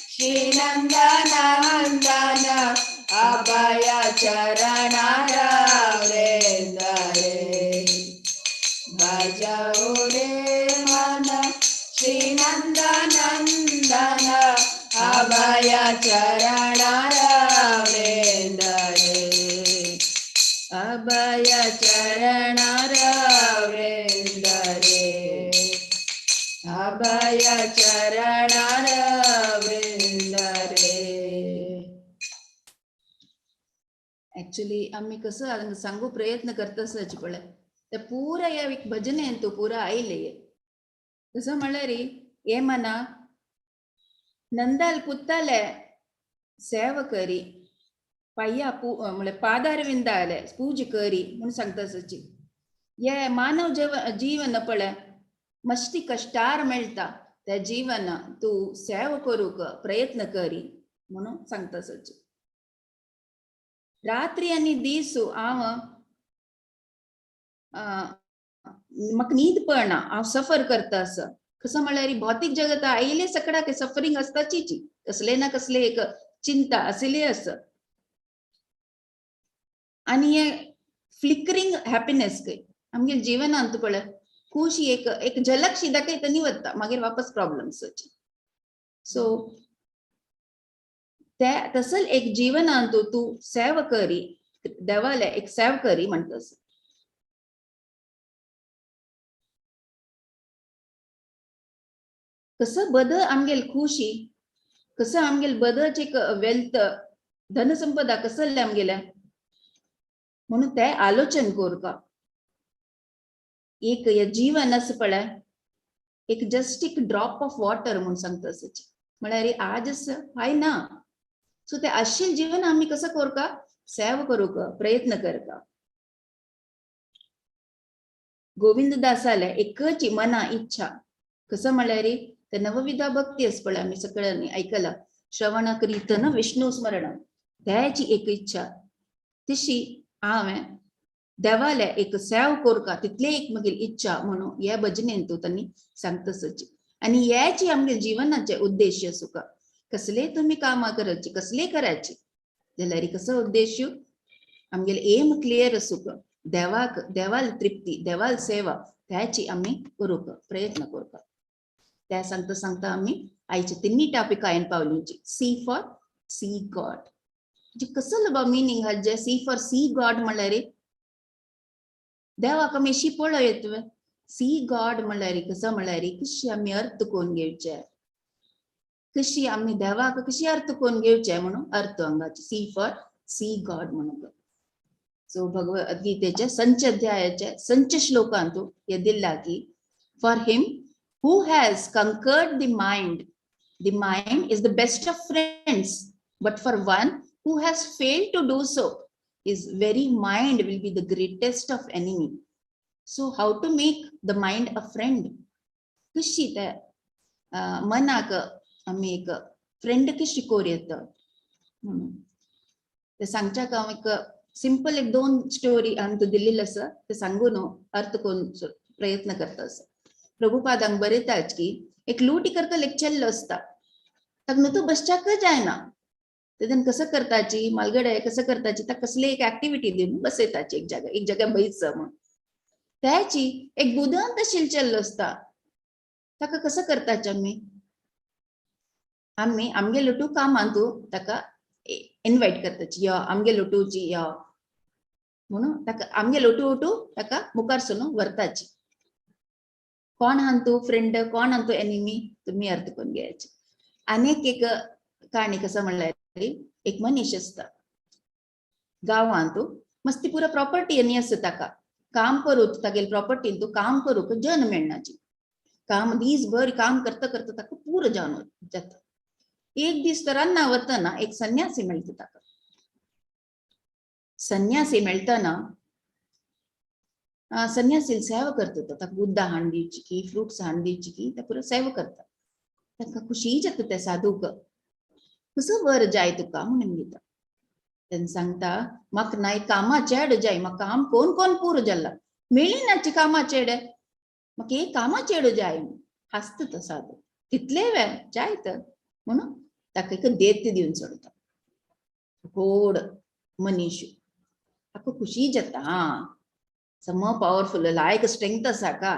श्री नंदन नंदन अभय चरण वृंद रे भजऊ रे मन श्री नंदन नंदन अभय चरण वृंद रे अभय चरण वृंद रे अभय चरण वृंद रे. ऍक्च्युली आम्ही कसं हांगा सांगू प्रयत्न करतसच पळय ते पुरा ह्या भजनेन तो पुरा आयले कसं म्हणल्यार हे मना नंदाल पुत्ताले सेव करी पाया म्हळ्यार पादार विंदाले पूज करी म्हणून सांगता सची हे मानव जीवन पळय मस्ती कष्टार मेळटा त्या जीवन तू सेव करूक प्रयत्न करी म्हणून सांगता सची रात्री आणि दीस हांव म्हाका न्हीद पडना हांव सफर करता असं कसं म्हळ्यार भौतिक जगत आयले सकडाक सफरिंग असताची कसले ना कसले एक चिंता असले अस आणि हे फ्लिकरिंग हॅपीनेस काय आमगे जीवनांत पळय खुशी एक झलक शी दाखयता निवत्ता मागीर वापस प्रॉब्लेम्स सो त्या तसल एक जीवनांत तू सेव करी देवाले एक सेव करी म्हणतस कसं बद आमगेल खुशी कसं आमगेल बदच एक वेल्थ धनसंपदा कसं आमगेल्या म्हणून ते आलोचन कोरका एक जीवन असं पळय एक जस्ट एक ड्रॉप ऑफ वॉटर म्हणून सांगता असच म्हळ्यार आज हाय ना सो ते आशिल जीवन आम्ही कसं कोरका सेव करूक प्रयत्न करता गोविंद दासाले एकच मना इच्छा कसं म्हळ्यार ते नवविधा भक्ती अस पळय आम्ही सगळ्यांनी ऐकला श्रवण कीर्तन विष्णू स्मरण त्याची एक इच्छा तशी हांवें देवाले एक सेव कोरका तितले एक मागीर इच्छा म्हणून ह्या भजनेन तो त्यांनी सांगतसच आणि याची आमगे जीवनाचे उद्देश सुका कसले तुम्ही कामां करायची कसले करायची जाल्यार कसं उद्देश आमगेले एम क्लियर असुक देवाल तृप्ती देवाल सेवा त्याची आम्ही करूक प्रयत्न करता त्या सांगता सांगता आम्ही आयचे तिन्ही टॉपिक हायन पावलींची सी फॉर सी गॉड म्हणजे कसं लबा मिनिंग हा जे सी फॉर सी गॉड म्हळ्यार देवाक आमी अशी पळय येतवे सी गॉड म्हळ्यार कसं म्हळ्यार कशी आमी अर्थ कोण घेवचे कशी आम्ही देवाक कशी अर्थ कोण घेवचे म्हणून अर्थ हांगाचे सी फॉर सी गॉड म्हणून सो भगवद्गीतेच्या संच अध्यायाच्या संच श्लोकांत हे दिला की for him who has conquered the mind is the best of friends, but for one who has failed to do so, his very mind will be the greatest of enemy. So how to make the mind a friend? कशी त्या मनाक आम्ही एक फ्रेंड कशी कोरयत म्हणून ते सांगच्याक हांव एक सिंपल एक 2 स्टोरी हांवें दिल्ली आसा ते सांगून अर्थ कोण प्रयत्न करता आसा प्रभुपादांक बरयताच की एक लूटी करता एक चेल्लो असता ताका न्हू तू बसच्याक जायना तेदन कसं करताची मालगडे कसं करताची ताका कसली एक ऍक्टिव्हिटी दिवन बसयताची एक जाग्यार बैस म्हणून त्याची एक बुदंत आशिल्लो चेल्लो असता ताका कसं करताचे आम्ही आमगे लुटू कामांत ताका इन्वाइट करताची यो आमगे लुटूची यो म्हणून ताका आमगे लुटू ताका मुखार सरून व्हरताची कोण हां तू फ्रेंड कोण हां तू एनिमी तुम्ही अर्थ करून घ्यायचे अनेक एक काणी कसं म्हणल्यार एक मनीस असता गांवांत मस्ती पुरा प्रॉपर्टी आनी आसा ताका काम करूक तागेल प्रॉपर्टीन तू काम करूक जन मेळनाची काम दीसभर काम करता करता ताका पुरो जावन जाता एक दीस तर रान्ना वतना एक संन्यासी मेळटा ताका संन्यासी मेळटना संन्यासी सेवा करता ताका बुद्धा हाण दिवची की फ्रुट्स हाण दिवची की ते पुरो सेवा करता ताका खुशी जाता त्या साधूक कसं वर जाय तुका म्हणून दिता तेन सांगता म्हाका नाय कामा चेड जाय म्हाका काम कोण पूर जाला मेळ्ळी नाची कामा चेड म्हाका एक कामा चेड जाय हसता तो साधू तितले वेळ जाय तर म्हणून ताका एक देत दिवन सोडता गोड मनीस ताका खुशी जाता हा सम पॉवरफुल लायक स्ट्रेंथ आसा का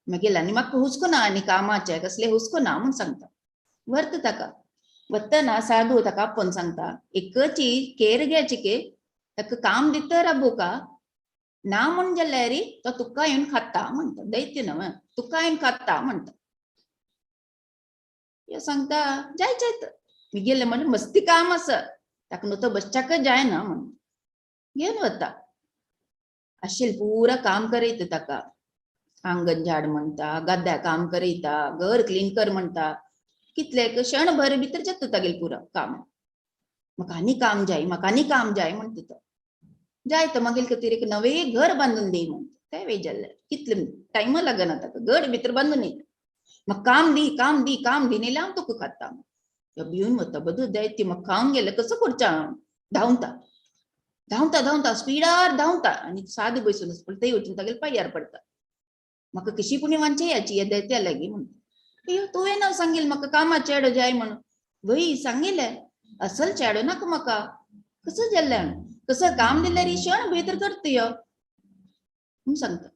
मागीर आनी म्हाका हुस्को ना आनी कामाचे कसले हुस्को ना म्हूण सांगता वर्त ताका वतना साधू ताका आपोवन सांगता एकची केर घेची के ताका काम दिता राबूका ना म्हण जाल्यार तो तुका येवन खाता म्हणटा दैत्य न्हय तुका येवन खाता म्हणटा सांगता जाय जायत मी गेले म्हणजे मस्ती काम आसा ताका न्हू तो बसच्याक जायना म्हण घेवन वता आशिल्लें पुरा काम करयता ताका आंगण झाड म्हणटा गद्द्या काम करयता घर क्लीन कर म्हणटा कितले क्षणभर भितर जाता तागेलें पुरा काम म्हाका आनी काम जाय म्हाका आनी काम जाय म्हणटा तो जाय तर मागीर खातीर एक नवे घर बांदून दी म्हणटा ते वेळ जाल्ले कितले टायम लागना ताका घर भितर बांदून येता म्हाका काम दी नाल्यार हांव तुका खाता भिवन वता बदू दैत्य म्हाका खावंक गेले कसो करचा धांवता स्पिडार धांवता आनी सादू बसून आसता ते वचून तागेले पांयार पडटा म्हाका कशी पुणी वांचे याची या दैत्या लागीं म्हणटा अयो तुवें नांव सांगेल म्हाका कामा चेडो जाय म्हणून वय सांगेले असल चेडो नाका म्हाका कसं जाल्लें कसं काम दिल्यार क्षण भितर करता यो म्हूण सांगता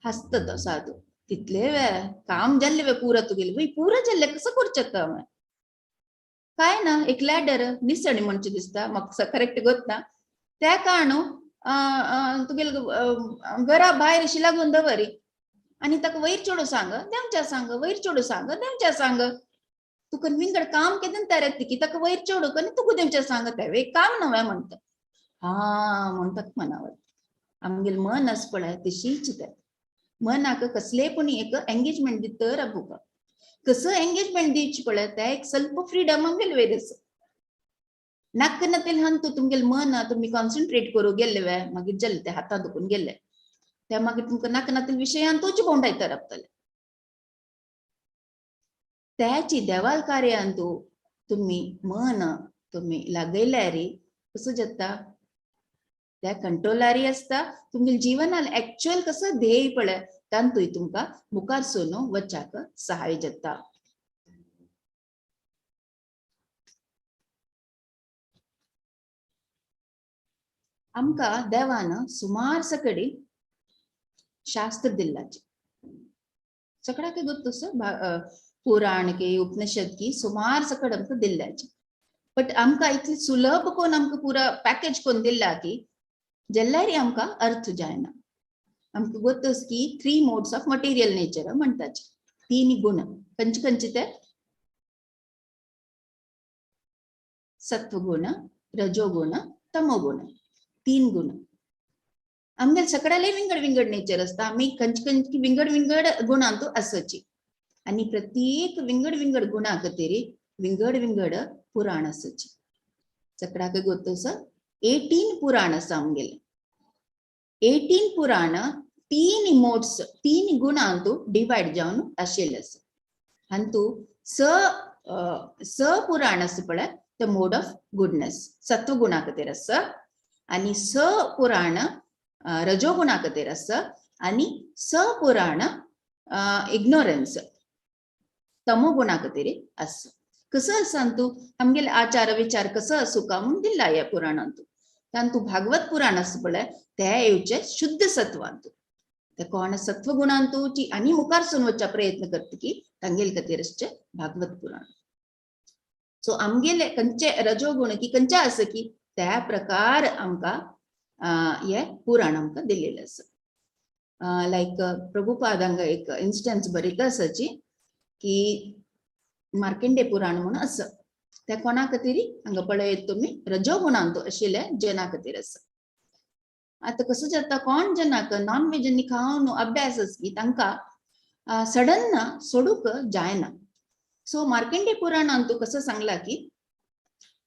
हसता तो साधू तितले वेळ काम जाल्ले वेळ पुरा तुगेले वय पुरा जाल्ले कसं करचें काय ना एक लॅडर निसणी म्हणचे दिसता म्हाका करेक्ट गोतना त्या कारणू तुगेले घरा भायर अशी लागून दवरी आनी ताका वयर चोडू सांग देंवच्या सांग वयर चोडू सांग देंवच्या सांग तुका विंगड काम केदें तरेत की ताका वयर चोडूक आनी तुका देंवच्या सांग ते काम न्हय म्हणटा हा म्हणटा मनावर आमगेलें मन आस पळय तशीच ते मनाक कसलेपणी एक एंगेजमेंट दिता राबूका कसं एंगेजमेंट दिवची पळय ते एक स्वल्प फ्रीडम आमगेले वयर आसा नाक नातेल हंतू तुमगेलें मन तुमी कॉन्सन्ट्रेट करूं गेल्ले वेळ मागीर जाल्ले ते हातां दुखून गेले त्या मागीर तुमकां नाक नातेल विशयान तोच भोंवडायता राबतले त्याची देवाल कार्यांतू तुमी मन तुमी लागयल्यार कसं जाता त्या कंट्रोलारी आसता तुमगे जीवनान एक्चुअल कसं ध्येय पळय तांतूय तुमकां मुखार सोनू वचाक सहाय जाता आमकां देवान सुमार सकडी शास्त्र दिल्लाचे सगळ्याक गोत्तुस पुराण की उपनिषद की सुमार सकड आमकां दिल्ल्याचे बट आमकां इतली सुलभ कोण आमकां पुरा पॅकेज कोण दिल्ला की जाल्यार आमकां अर्थ जायना आमकां गोत्तुस की 3 मोड्स ऑफ मटेरियल नेचर म्हणटाचे 3 गुण खंयचे ते सत्वगुण रजोगुण तमोगुण 3 गुण आमगेले सगळ्याले विंगड नेचर आसता आमी खंयचे विंगड गुणांतू आसची आनी प्रत्येक विंगड गुणा खातीर विंगड पुराण आसची सगळ्याक गोत्तुस 18 पुराण आसा आमगेले 18 पुराण 3 मोड्स 3 गुणांतू डिवायड जावन आशिल्ले आसा हांतू स पुराण आसा पळय द मोड ऑफ गुडनेस सत्वगुणा खातीर आसा आनी स पुराण रजोगुणा खातीर आसा आनी स पुराण इग्नोरन्स तमोगुणा खातीर आसा कसं आसा तू आमगेले आचार विचार कसं आसूं का म्हणून दिला ह्या पुराणांतू तांतू भागवत पुराण आसा पळय ते येवचे शुद्ध सत्वांतू ते कोण सत्वगुणांतू ची आनी मुखार सोन वचचा प्रयत्न करता की तांगेले खातीर आसचे भागवत पुराण सो आमगेले खंयचे रजोगुण की खंयचे आसा की त्या प्रकार आमकां हे पुराण आमकां दिलेले आसा लायक प्रभुपाद हांगा एक इन्स्टन्स बरयता आसाची की मार्कंडे पुराण म्हणून आसा त्या कोणा खातीर हांगा पळयत तुमी रजोगुणांतू आशिल्ले जना खातीर आसा आता कसं जाता कोण जनाक नॉन व्हेज आनी खावन अभ्यास आसा की तांकां सडन सोडूंक जायना सो मार्कंडे पुराणांतू कसं सांगला की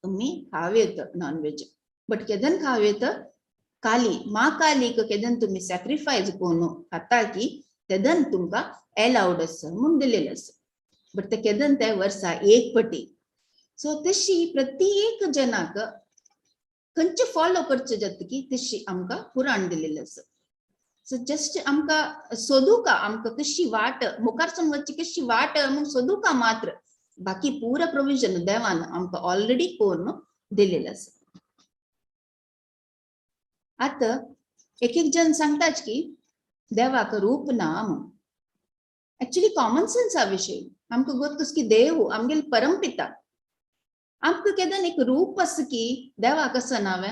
तुमी खावेत नॉन व्हेज बट केदन खावेत काली मा कालीक केदन तुमी सॅक्रिफायस करून खाता की तेदन तुमकां एलाउड आसा म्हणून दिलेले आसा बट ते केदन ते वर्सा एक पटी सो तशी प्रत्येक जनाक खंयचे फॉलो करचे जातकी तशी आमकां पुराण दिलेलें आसा सो जस्ट आमकां सोदूका आमकां कशी वाट मुखार सावन वचची कशी वाट म्हूण सोदूका मात्र बाकी पुरा प्रोविजन देवान आमकां ऑलरेडी करून दिलेलें आसा आतां एक जण सांगतात की देवाक रूप ना म्हणून एक्चुअली कॉमन सेन्सा विषयी आमकां गोत्तूस की देव आमगेल परमपिता आमकां केदन एक रूप आसा की देवाक आसा नावे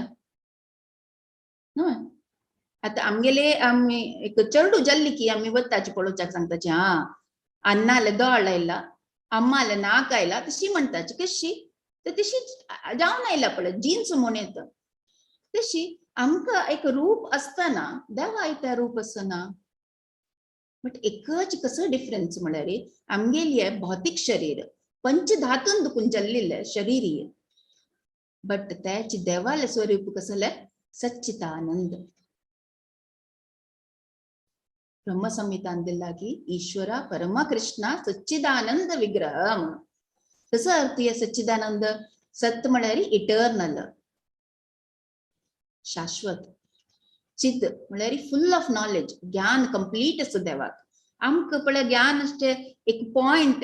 न्हय आतां आमगेले आमी एक चेडूं जाल्ली की आमी वताची पळोवच्याक सांगताची हा अन्नाले दोळ आयला अम्माले नाक आयला तशी म्हणटाची कशी तर तशी जावन आयला पळय जिन्स म्हूण येता तशी आमकां एक रूप आसतना देवाय त्या रूप आसना बट एकच कसं डिफरन्स म्हळ्यार आमगेली भौतिक शरीर पंचधातून दुखून जाल्लेले शरीर बट त्याची देवाले स्वरूप कसले सच्चिदानंद ब्रह्मसंहितान दिला की ईश्वरा परमा कृष्णा सच्चिदानंद विग्रह म्हणून कसं अर्थ या सच्चिदानंद सत्य म्हळ्यार इटर्नल शाश्वत चिद म्हळ्यार फुल ऑफ नॉलेज ज्ञान कंप्लीट असं देवाक आमकां पळय ज्ञान अशें एक पॉइंट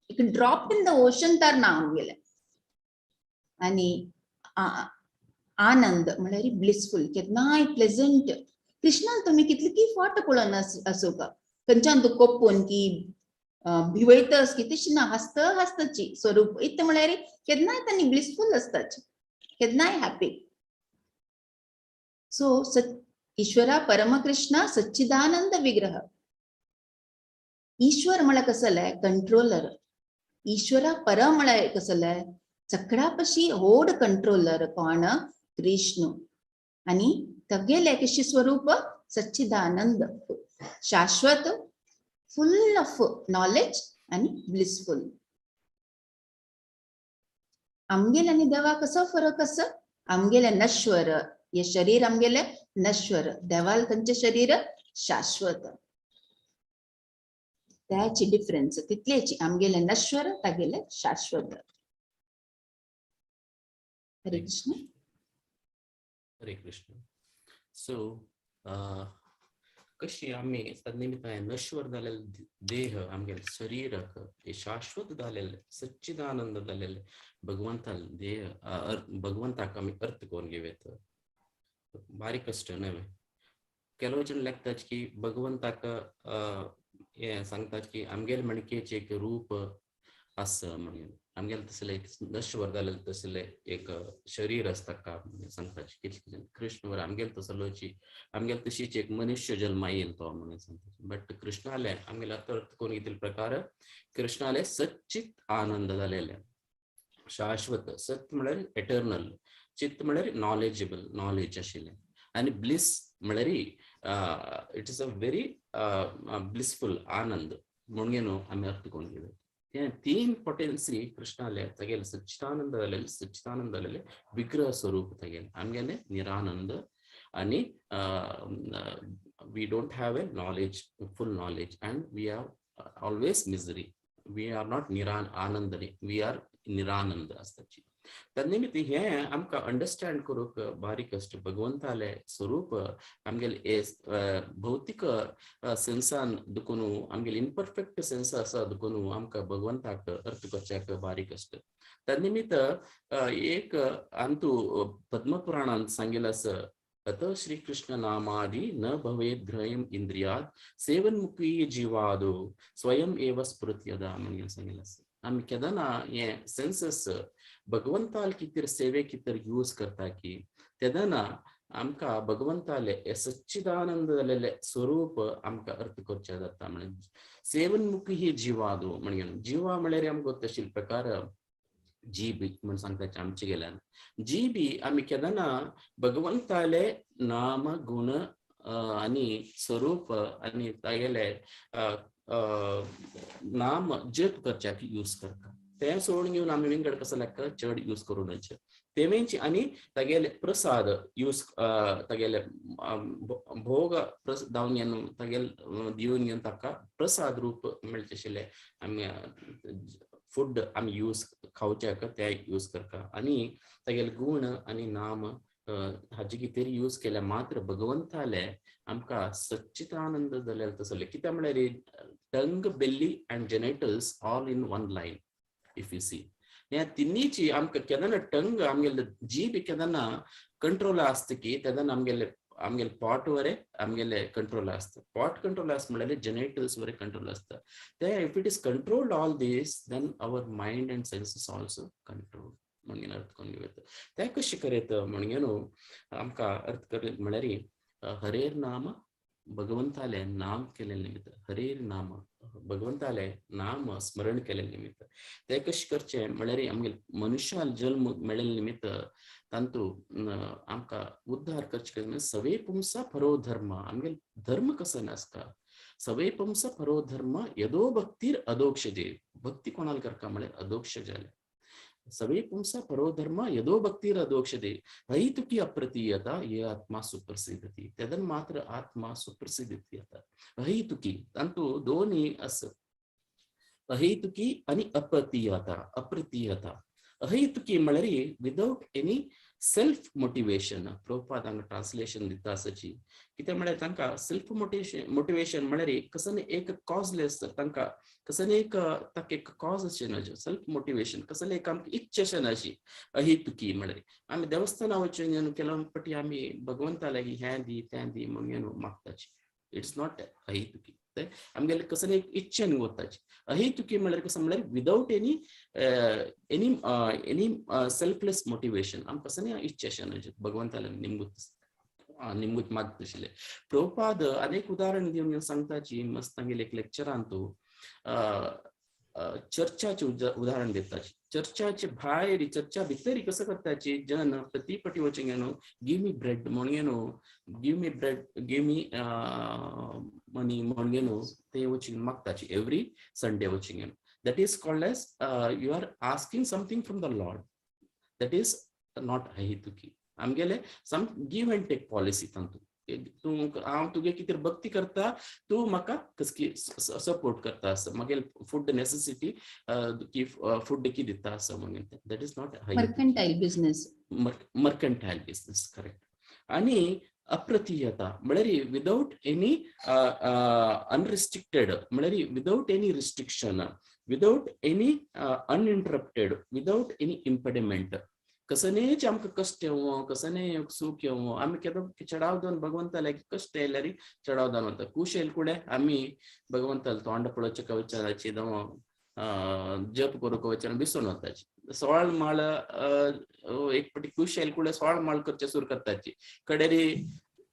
एक ड्रॉप इन द ओशन तर ना आमगेले आनी आनंद म्हळ्यार ब्लिसफुल केन्नाय प्लेजंट कृष्णान तुम्ही कितली की फाट पळोवन असो का खंयच्यान तूं कोपून की भिवयतस की तशी ना हस्त हस्तची स्वरूप इतलें म्हळ्यार केन्नाय तांणी ब्लिसफुल आसताची केन्नाय हॅपी सो ईश्वरा परमकृष्णा सच्चिदानंद विग्रह ईश्वर म्हळ्यार कसले कंट्रोलर ईश्वरा परम म्हळ्यार कसले चक्रापशी होड कंट्रोलर कोण कृष्ण आणि तगेले कशी स्वरूप सच्चिदानंद शाश्वत फुल ऑफ नॉलेज आणि ब्लिसफुल आमगेले आणि देवा कसो फरक आसा आमगेले नश्वर हे शरीर आमगेले नश्वर देवाल खंयचे शरीर शाश्वत त्याची डिफरन्स तितलेची आमगेले नश्वर तागेले शाश्वत हरे कृष्ण हरे कृष्ण सो कशी आम्ही तन्निमित्तान नश्वर जालेले देह आमगेले शरीरक हे शाश्वत जालेले सच्चिदानंद जालेले भगवंताल देह भगवंताक आमी अर्थ करून घेवेत बारीक कष्ट नव्हे ಕೆಲವು ಜನ ಲೆಕ್ತಾच की भगवंताक हे सांगतात की आमगेले मणकेचे एक रूप आसा म्हणून आमगेले तसले एक नश्वर जालेले तसले एक शरीर असता का सांगतात कितले जण कृष्णवर आमगेले तसलोची आमगेले तशीच एक मनुष्य जन्म येईल तो म्हणून सांगतात बट कृष्णाले आमगेले अर्थ कोण घेतील प्रकार कृष्णाले सच्चित आनंद जालेले शाश्वत सत्य म्हळ्यार एटर्नल चित्त म्हळ्यार नॉलेजेबल नॉलेज आशिल्ले आणि ब्लिस म्हळ्यार it is a very blissful आनंद म्हणून आम्ही अर्थ करून घेऊ तीन पोटेन्सी कृष्णाले तगेले सच्चिदानंद जालेले विग्रह स्वरूप तगेले आमगेले निरानंद आणि we don't have a knowledge full knowledge and we are always misery we are not आनंद वी आर निरानंद असताची तन्निमित्त हे आमकां अंडरस्टँड करूक बारीक कष्ट भगवंताले स्वरूप आमगेले भौतिक सेन्सान दुखून आमगेले इनपरफेक्ट सेन्स आसा दुखून आमकां भगवंताक अर्थ करच्याक बारीक कष्ट तन्निमित्त एक अंतू पद्मपुराणांत सांगिल्लें आसा अत श्री कृष्ण नामादि न भवेत् ग्रहम इंद्रियात सेवन्मुखी जीवादो स्वयं एव स्फुरत्यदा म्हणून सांगिल्लें आसा आमी केदाना हे सेन्सस भगवंताल कितें सेवे कितें यूज करता की तेदाना आमकां भगवंताले सच्चिदानंद जालेले स्वरूप आमकां अर्थ करचे जाता म्हणजे सेवन्मुखी ही जिवादो म्हणून जिवा म्हळ्यार आमकां तशील प्रकार जीब म्हणून सांगता आमचे गेल्यान जीबी आमी केदाना भगवंताले नाम गुण आणि स्वरूप आणि तागेले नाम जप करच्याक यूज करता ते सोडून घेवन आमी विंगड कसो लेख चड यूज करूनच तेवेंची आणि तगेले प्रसाद यूज तगेले भोग दावन येऊन तगेल दिवन येऊन ताका प्रसाद रूप मिळतशिले आम्ही फूड आम्ही यूज खावचे ते यूज करता आणि तगेल गुण आणि नाम हाजी कितें यूज केल्या मात्र भगवंताले आमकां सच्चिदानंद जाल्यार तसले कित्याक म्हळ्यार tongue belly and genitals all in one line if you see ह्या तिन्नीची आमकां केन्ना टंग आमगेले जीभ केन्ना कंट्रोल आसता की तेन्ना आमगेले पॉट वरे आमगेले कंट्रोल आसता पॉट कंट्रोल आसता म्हळ्यार जेनेटल्स वरे कंट्रोल आसता ते if it is controlled all these then our mind and senses also control म्हणून अर्थ करून घेता ते कशें करीत म्हणून आमकां अर्थ करीत म्हळ्यार हरेर नाम भगवंताले नाम केले निमित्त हरेर नाम भगवंताले नाम स्मरण केले निमित्त ते कशें करचे म्हळ्यार आमगे मनुष्याल जल्म मेळिल्ले निमित्त तांतू आमकां उद्धार करचे सवे पुंसा परो धर्म आमगे धर्म कसो नासता सवे पुंसा परो धर्म यदो भक्तीर अदोक्षजे भक्ती कोणाल करता म्हळ्यार अदोक्ष जाले सवे पुंसा परो धर्म यदो भक्तीर अदोक्षते अहितुकी अप्रतीयता ये आत्मा सुप्रसिद्धती तदन मात्र आत्मा सुप्रसिद्धती आता अहितुकी तांतू दोन्ही असं अहितुकी आणि अप्रतीयता अहितुकी म्हळ्यार without any self motivation Prabhupada हांगा ट्रान्सलेशन दिता आसची कित्याक म्हळ्यार तांकां सेल्फ मोटिवेशन म्हळ्यार कसले एक कॉजलेस तांकां कसले एक ताका एक कॉज अशें सेल्फ मोटिवेशन कसले एक आमकां इच्छा नाशी अहितुकी म्हळ्यार आमी देवस्थाना वचून केलो फावटी आमी भगवंता लागीं हें दी तें दी म्हणून मागताची इट्स नॉट अहितुकी आमगेले कसले एक इच्छा वताची अहितुकी म्हळ्यार कसं म्हळ्यार विदाउट एनी सेल्फलेस मोटिवेशन आमकां कसले इच्छा अशें भगवंताला निमगूत मागता आशिल्ले प्रभुपाद अनेक उदाहरण दिवन सांगताची मस्त तांगेले एक लेक्चरान तूं चर्चाचे उदाहरण दिताची चर्चाचे भायर चर्चा भितर कसं करताची जन प्रतिपटी वचून गिव मी ब्रेड म्हणून give me bread give me money म्हणून ते वचून मागताची एवरी संडे वचून that is called as you are asking something from the Lord that is not ahituki आमगेले some give and take policy तांतू तू हांव तुगे कितें भक्ती करता तू म्हाका कसकी सपोर्ट करता आसा मागेल फूड नेसेसिटी की फूड की दिता आसा म्हणून that is not mercantile business correct आणि अप्रतीयता म्हळ्यार विदाउट एनी अनरिस्ट्रिक्टेड म्हळ्यार without any restriction without any uninterrupted without any impediment कसनेच आमकां कश्ट येवं कसने सूख येवं आमी केदो चडाव दोन भगवंताला कश्ट येयल्यार चडाव दान वता कुश येयले कुडे आमी भगवंताला तोंड पळोवचे कवचाची जावं जप करूंक वचन विसरून वताची 16 माळ एक पटी कुश येयले कुडे 16 माळ करचे सुरू करताची कडेरी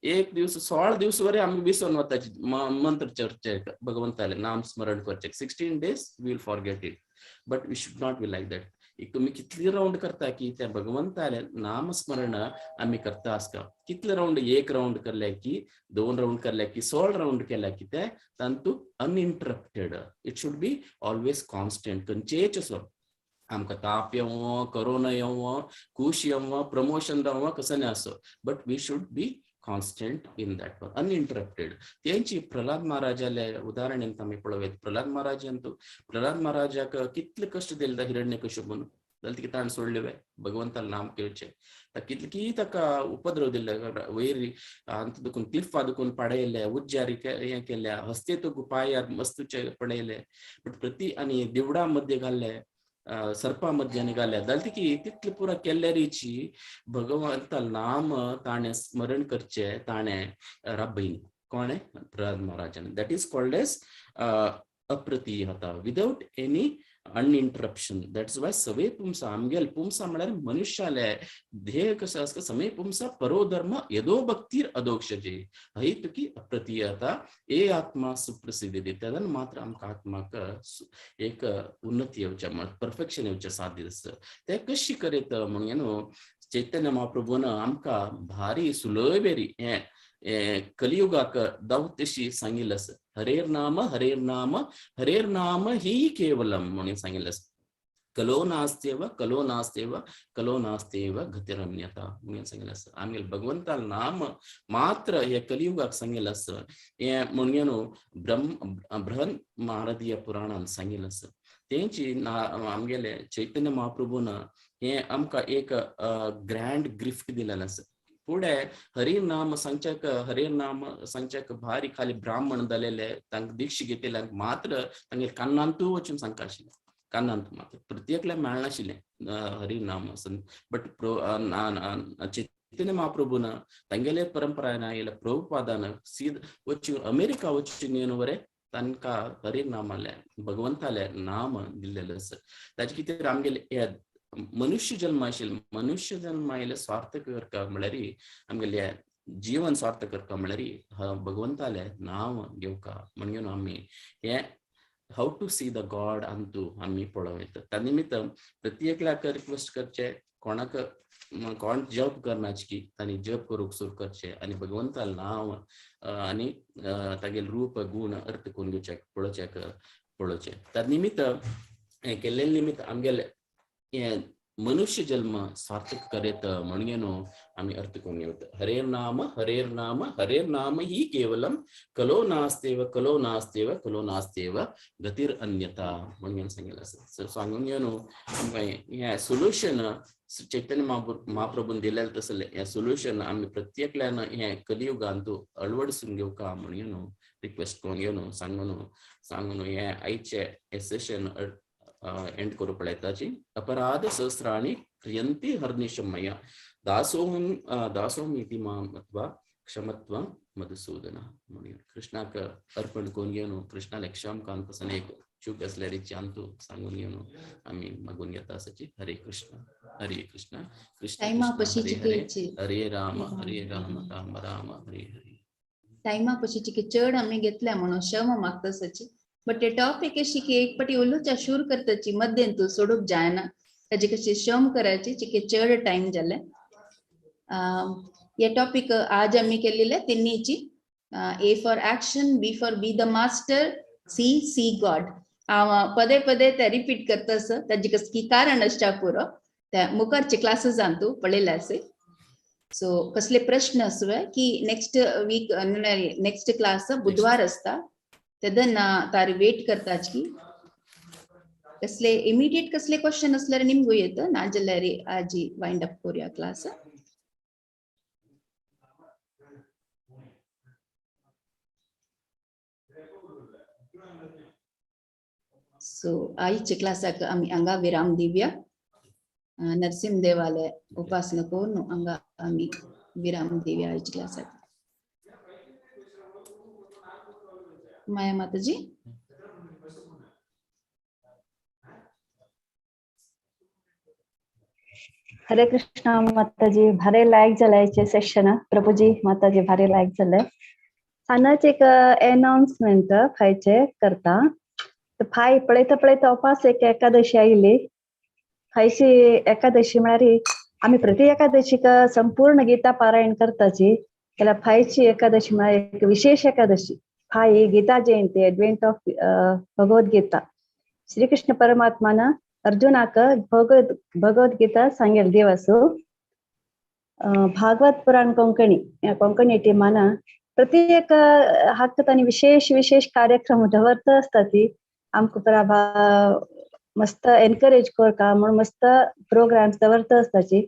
एक दिवस 16 दिवस वरे आमी विसरून वताची मंत्र चर्चे भगवंताले नाम स्मरण करचे 16 days we will forget it but we should not be like that एक तुम्ही कितली राउंड करता की त्या भगवंताले नाम स्मरण आम्ही करता आसता कितले राउंड एक राउंड करले की 2 राउंड करले की 16 राउंड केल्या की ते तांतू uninterrupted it should be always constant खंयचेच असो आमकां ताप येवं कोरोना येवं कुश येवं प्रमोशन जावं कसं नाही असो but we should be constant in that one uninterrupted त्यांची प्रल्हाद महाराजाले उदाहरण ಅಂತ आम्ही पळवेत प्रल्हाद महाराजाक कितले कष्ट दिले हिरण्यकश्यपून जाल्यार तिका ताण सोडले भगवंताला नाम केवचे कितली ताका उपद्रव दिले वैरी अंत दुखून क्लिफा दुखून पाडयले उज्जारी हे केल्या हस्ते तो पायार मस्तूचे पडयले बट प्रति आणि देवडा मध्ये घालले सर्पा मध्ये निघाल्या जाल्यार की तितले पुरा केल्ल्यारीची भगवंता नाम ताणे स्मरण करचे ताणे राबयली कोणे प्रल्हाद महाराजान दॅट इज कॉल्ड एज अप्रतीयता without any uninterruption that's why सवे पुंसा आमगेल पुंसा म्हळ्यार मनुष्याले ध्येय कसं असतं समे पुंसा परोधर्म यदो भक्तीर अदोक्षजे अहितुकी अप्रतीयता ए आत्मा सुप्रसिद्धी तदन मात्र आमकां आत्माक एक उन्नती येवचे परफेक्शन येवचे साध्य आसता ते कशी करीत म्हणून चैतन्य महाप्रभून आमकां भारी सुलभेरी हे कलियुगाक दावतेशी सांगिल्लें हरेर नाम ही केवलम म्हणून सांगिल्लें कलो नास्त्येव कलो नास्त्येव कलो नास्त्येव गतिरन्यता म्हणून सांगितलं असं. आम्ही भगवंताला नाम मात्र हे कलियुगाक सांगितलं असं. हे म्हणून बृहन महारदीय पुराणान सांगितलं असं. तेंची आमगेले चैतन्य महाप्रभून हे आमकां एक ग्रँड गिफ्ट दिलेलं असं. पुढे हरिनाम सांगच्याक भारी खाली ब्राह्मण जालेले तांकां दीक्ष घेतलेल्यांक मात्र तांगे कान्नांतू वचून सांगता आशिल्लें. कान्नांत मात्र प्रत्येकल्याक मेळनाशिल्लें हरिनाम बट चैतन्य महाप्रभून तांगेले परंपरान आयिल्ले प्रभुपादान सीद वचून अमेरिका वचून येवन वरे तांकां हरिनामाले भगवंताले नाम दिल्लेले आसा. ताचे कितें आमगेले मनुष्य जन्म आयिल्ले स्वार्थ करता म्हळ्यार आमगेले जीवन स्वार्थ करता म्हळ्यार भगवंताले नाम घेवका म्हणून आमी हे how to see the God अंतू आम्ही पळयता. त्या निमित्त प्रत्येकल्याक रिक्वेस्ट करचे कोण जप करनाचे की तांणी जप करूंक सुरू करचे आनी भगवंताले नांव आनी तागे रूप गुण अर्थ करून घेवचे पळोवचे. त्या निमित्त हे केल्ले निमित्त आमगेले हे मनुष्य जन्म सार्थक करेत म्हणून आम्ही अर्थ करून घेवता. हरेर नाम ही केवलम कलो नास्तेव गतिर अन्यता म्हणून सांगितलं असं. सांगून हे सोल्युशन चैतन्य महाप्रभून दिलेलं तसले हे सोल्युशन आम्ही प्रत्येकल्यान हे कलियुगांतू अळवडसून घेवका म्हणून रिक्वेस्ट करून घेवन सांगून हे आयचे हे सेशन एंड करू पळयताची. अपराध सहस्राणि क्रियन्ति हर्निशं मया दासोहमिति मां मत्वा क्षमत्वं मधुसूदन म्हणून कृष्णाक अर्पण करून घेवन कृष्णाला क्षम कांतसन एक चूक असल्यारी चांतू सांगून घेवन आम्ही मागून घेता आसाची. हरे कृष्ण कृष्ण टाइमा कृष्ण पछी हरे हरे हरे राम राम राम हरे हरे. टाइमा पछी चड आम्ही घेतल्या म्हणून क्षम मागता आसाची. बट ते टॉपिक अशी की एक पटी उलोवच्या शूर करताची मध्येंतू सोडूक जायना. ताजी कशी श्रम करायची चिके चड टाइम जाले. ये टॉपिक आज आम्ही केलेले तिन्हीची. A for action, B for be the master, see God. पदे पदे ते रिपीट करता असं. ताजी कसकी कारण असच्या पुरो त्या मुखारचे क्लासेस तू पळयले असे. सो कसले प्रश्न असवे की नेक्स्ट वीक नेक्स्ट क्लास बुधवार असता तेदन तारी वेट करताच की कसले इमिडिएट कसले क्वेश्चन असल्यार निमगू येत ना जाल्यार आजी वाइंड अप करूया क्लास. सो आईचे क्लासाक आम्ही हांगा विराम दिवया. नरसिंह देवालय उपासना करून हांगा आम्ही विराम दिवया आईच्या क्लासाक. माया माताजी. हरे कृष्णा माताजी. भारी लायक झालं याचे सेशन. प्रभूजी माताजी भारी लायक झालं. हांगाच एक अनाउन्समेंट खायचे करता. फाय पळयता उपास एक एकादशी आयिल्ली. खायची एकादशी म्हळ्यार आम्ही प्रति एकादशीक संपूर्ण गीता पारायण करताची. जाल्यार फायची एकादशी म्हळ्यार एक विशेष एकादशी. फाय गीता जयंती एडवेंट ऑफ भगवद्गीता. श्रीकृष्ण परमात्मान अर्जुनाक भगवद्गीता सांगेल दिवस. भागवत पुराण कोंकणी टीमान प्रति एक हाकतानी विशेष कार्यक्रम दवरत असता. आमकां बरा मस्त एनकरेज करता म्हणून मस्त प्रोग्राम्स दवरत असताची.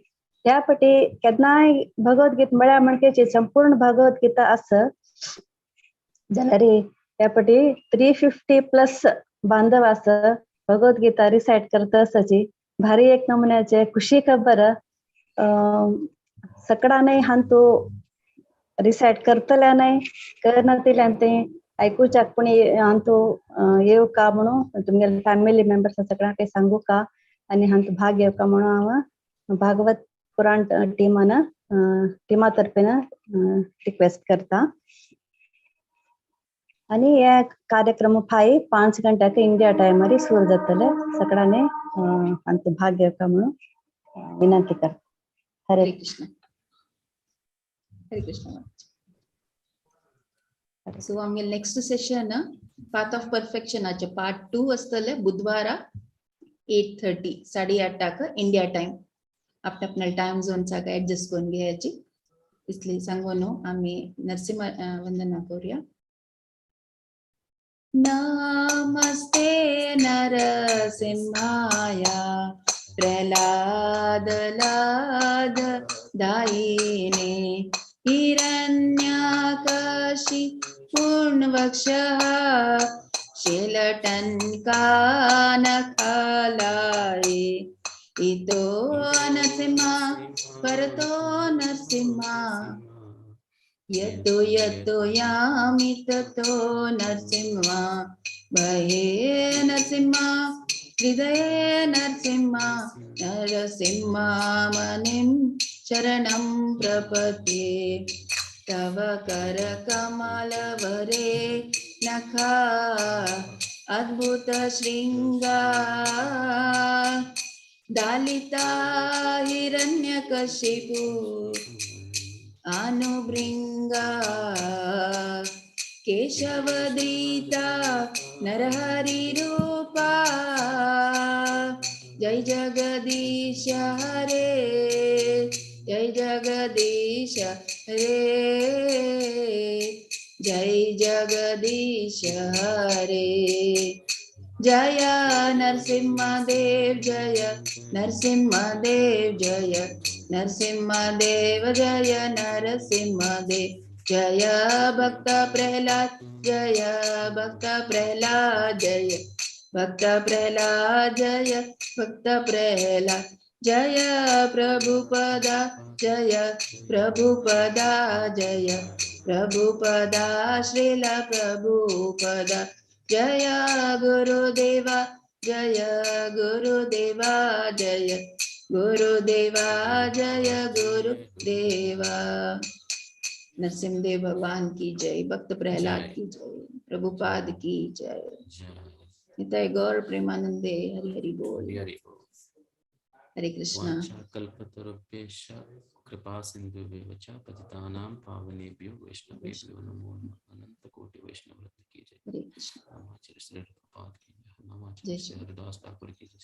त्या पटी केन्नाय भगवद्गीता म्हळ्यार म्हणके संपूर्ण भगवद्गीता आस जाल्यार त्या पटी 350+ बांधव आस भगवद्गीता रिसायट करत आसाची. भारी एक नमुन्याचे खुशी खबर. सकडाने हांतू रिसायट करतल्याने करनातिल्यान ते ऐकूच्याक पण हांतू येऊ का म्हणून तुमगे फॅमिली मेंबर्स सगळ्यांक सांगू का आणि हांतू भाग घेऊ का म्हणून हांव भागवत पुराण टिमा तर्फेन रिक्वेस्ट करता. आणि हे कार्यक्रम 5 गंटक इंडिया टायमार सुरू जातले. सगळ्यांनी हांतू भाग घेऊ का म्हणून विनंती करता. हरे कृष्ण. हरे कृष्ण. सो आमगे नेक्स्ट सेशन पाथ ऑफ परफेक्शनाचे पार्ट 2 असतले बुधवारा 8:30 8:30 इंडिया टाइम आपल्या टाइम झोनचा काय ऍडजस्ट करून घ्यायची इसलिए सांगून आम्ही नरसिंह वंदना करूया. नमस्ते नरसिंहाय प्रह्लाद लाद दायिने हिरण्याकशी पूर्णवक्षः शीलटन्कानखालाये इतो नरसिंहा परतो नरसिंहा यतो यतो यामि ततो नरसिंहा भये नरसिंहा हृदये नरसिंहा नरसिंहा मनिं शरणं प्रपद्ये तव करकमलवरे नखा अद्भुत शृंगा दालिता हिरण्यकशिपु अनुभृंगा केशवदीता नरहरि रूपा जय जगदीश हरे जय जगदीश हरे जय जगदीश हरे जय नरसिंहदेव जय नरसिंहदेव जय नरसिंहदेव जय नरसिंहदेव जय भक्त प्रह्लाद जय भक्त प्रह्लाद जय भक्त प्रह्लाद जय भक्त प्रह्लाद जय प्रभुपदा जय प्रभुपदा जय प्रभुपदा श्रील प्रभुपदा जय गुरुदेवा जय गुरुदेवा जय गुरुदेवा जय गुरुदेवा. नरसिंहदेव भगवान की जय, भक्त प्रहलाद की जय, प्रभुपाद की जय. निताय गौर प्रेमानंदे हरि हरि बोल. हरे कृष्णा. कल्पतरुभ्यश्च कृपा सिन्धुभ्यः च पतितानां पावनेभ्यो वैष्णवेभ्यो नमो नमः. अनंत कोटि वैष्णव की जय. हरे कृष्ण. नामाचार्य श्री प्रभुपाद की जय. जय नामाचार्य श्री श्री हरिदास ठाकुर की जय.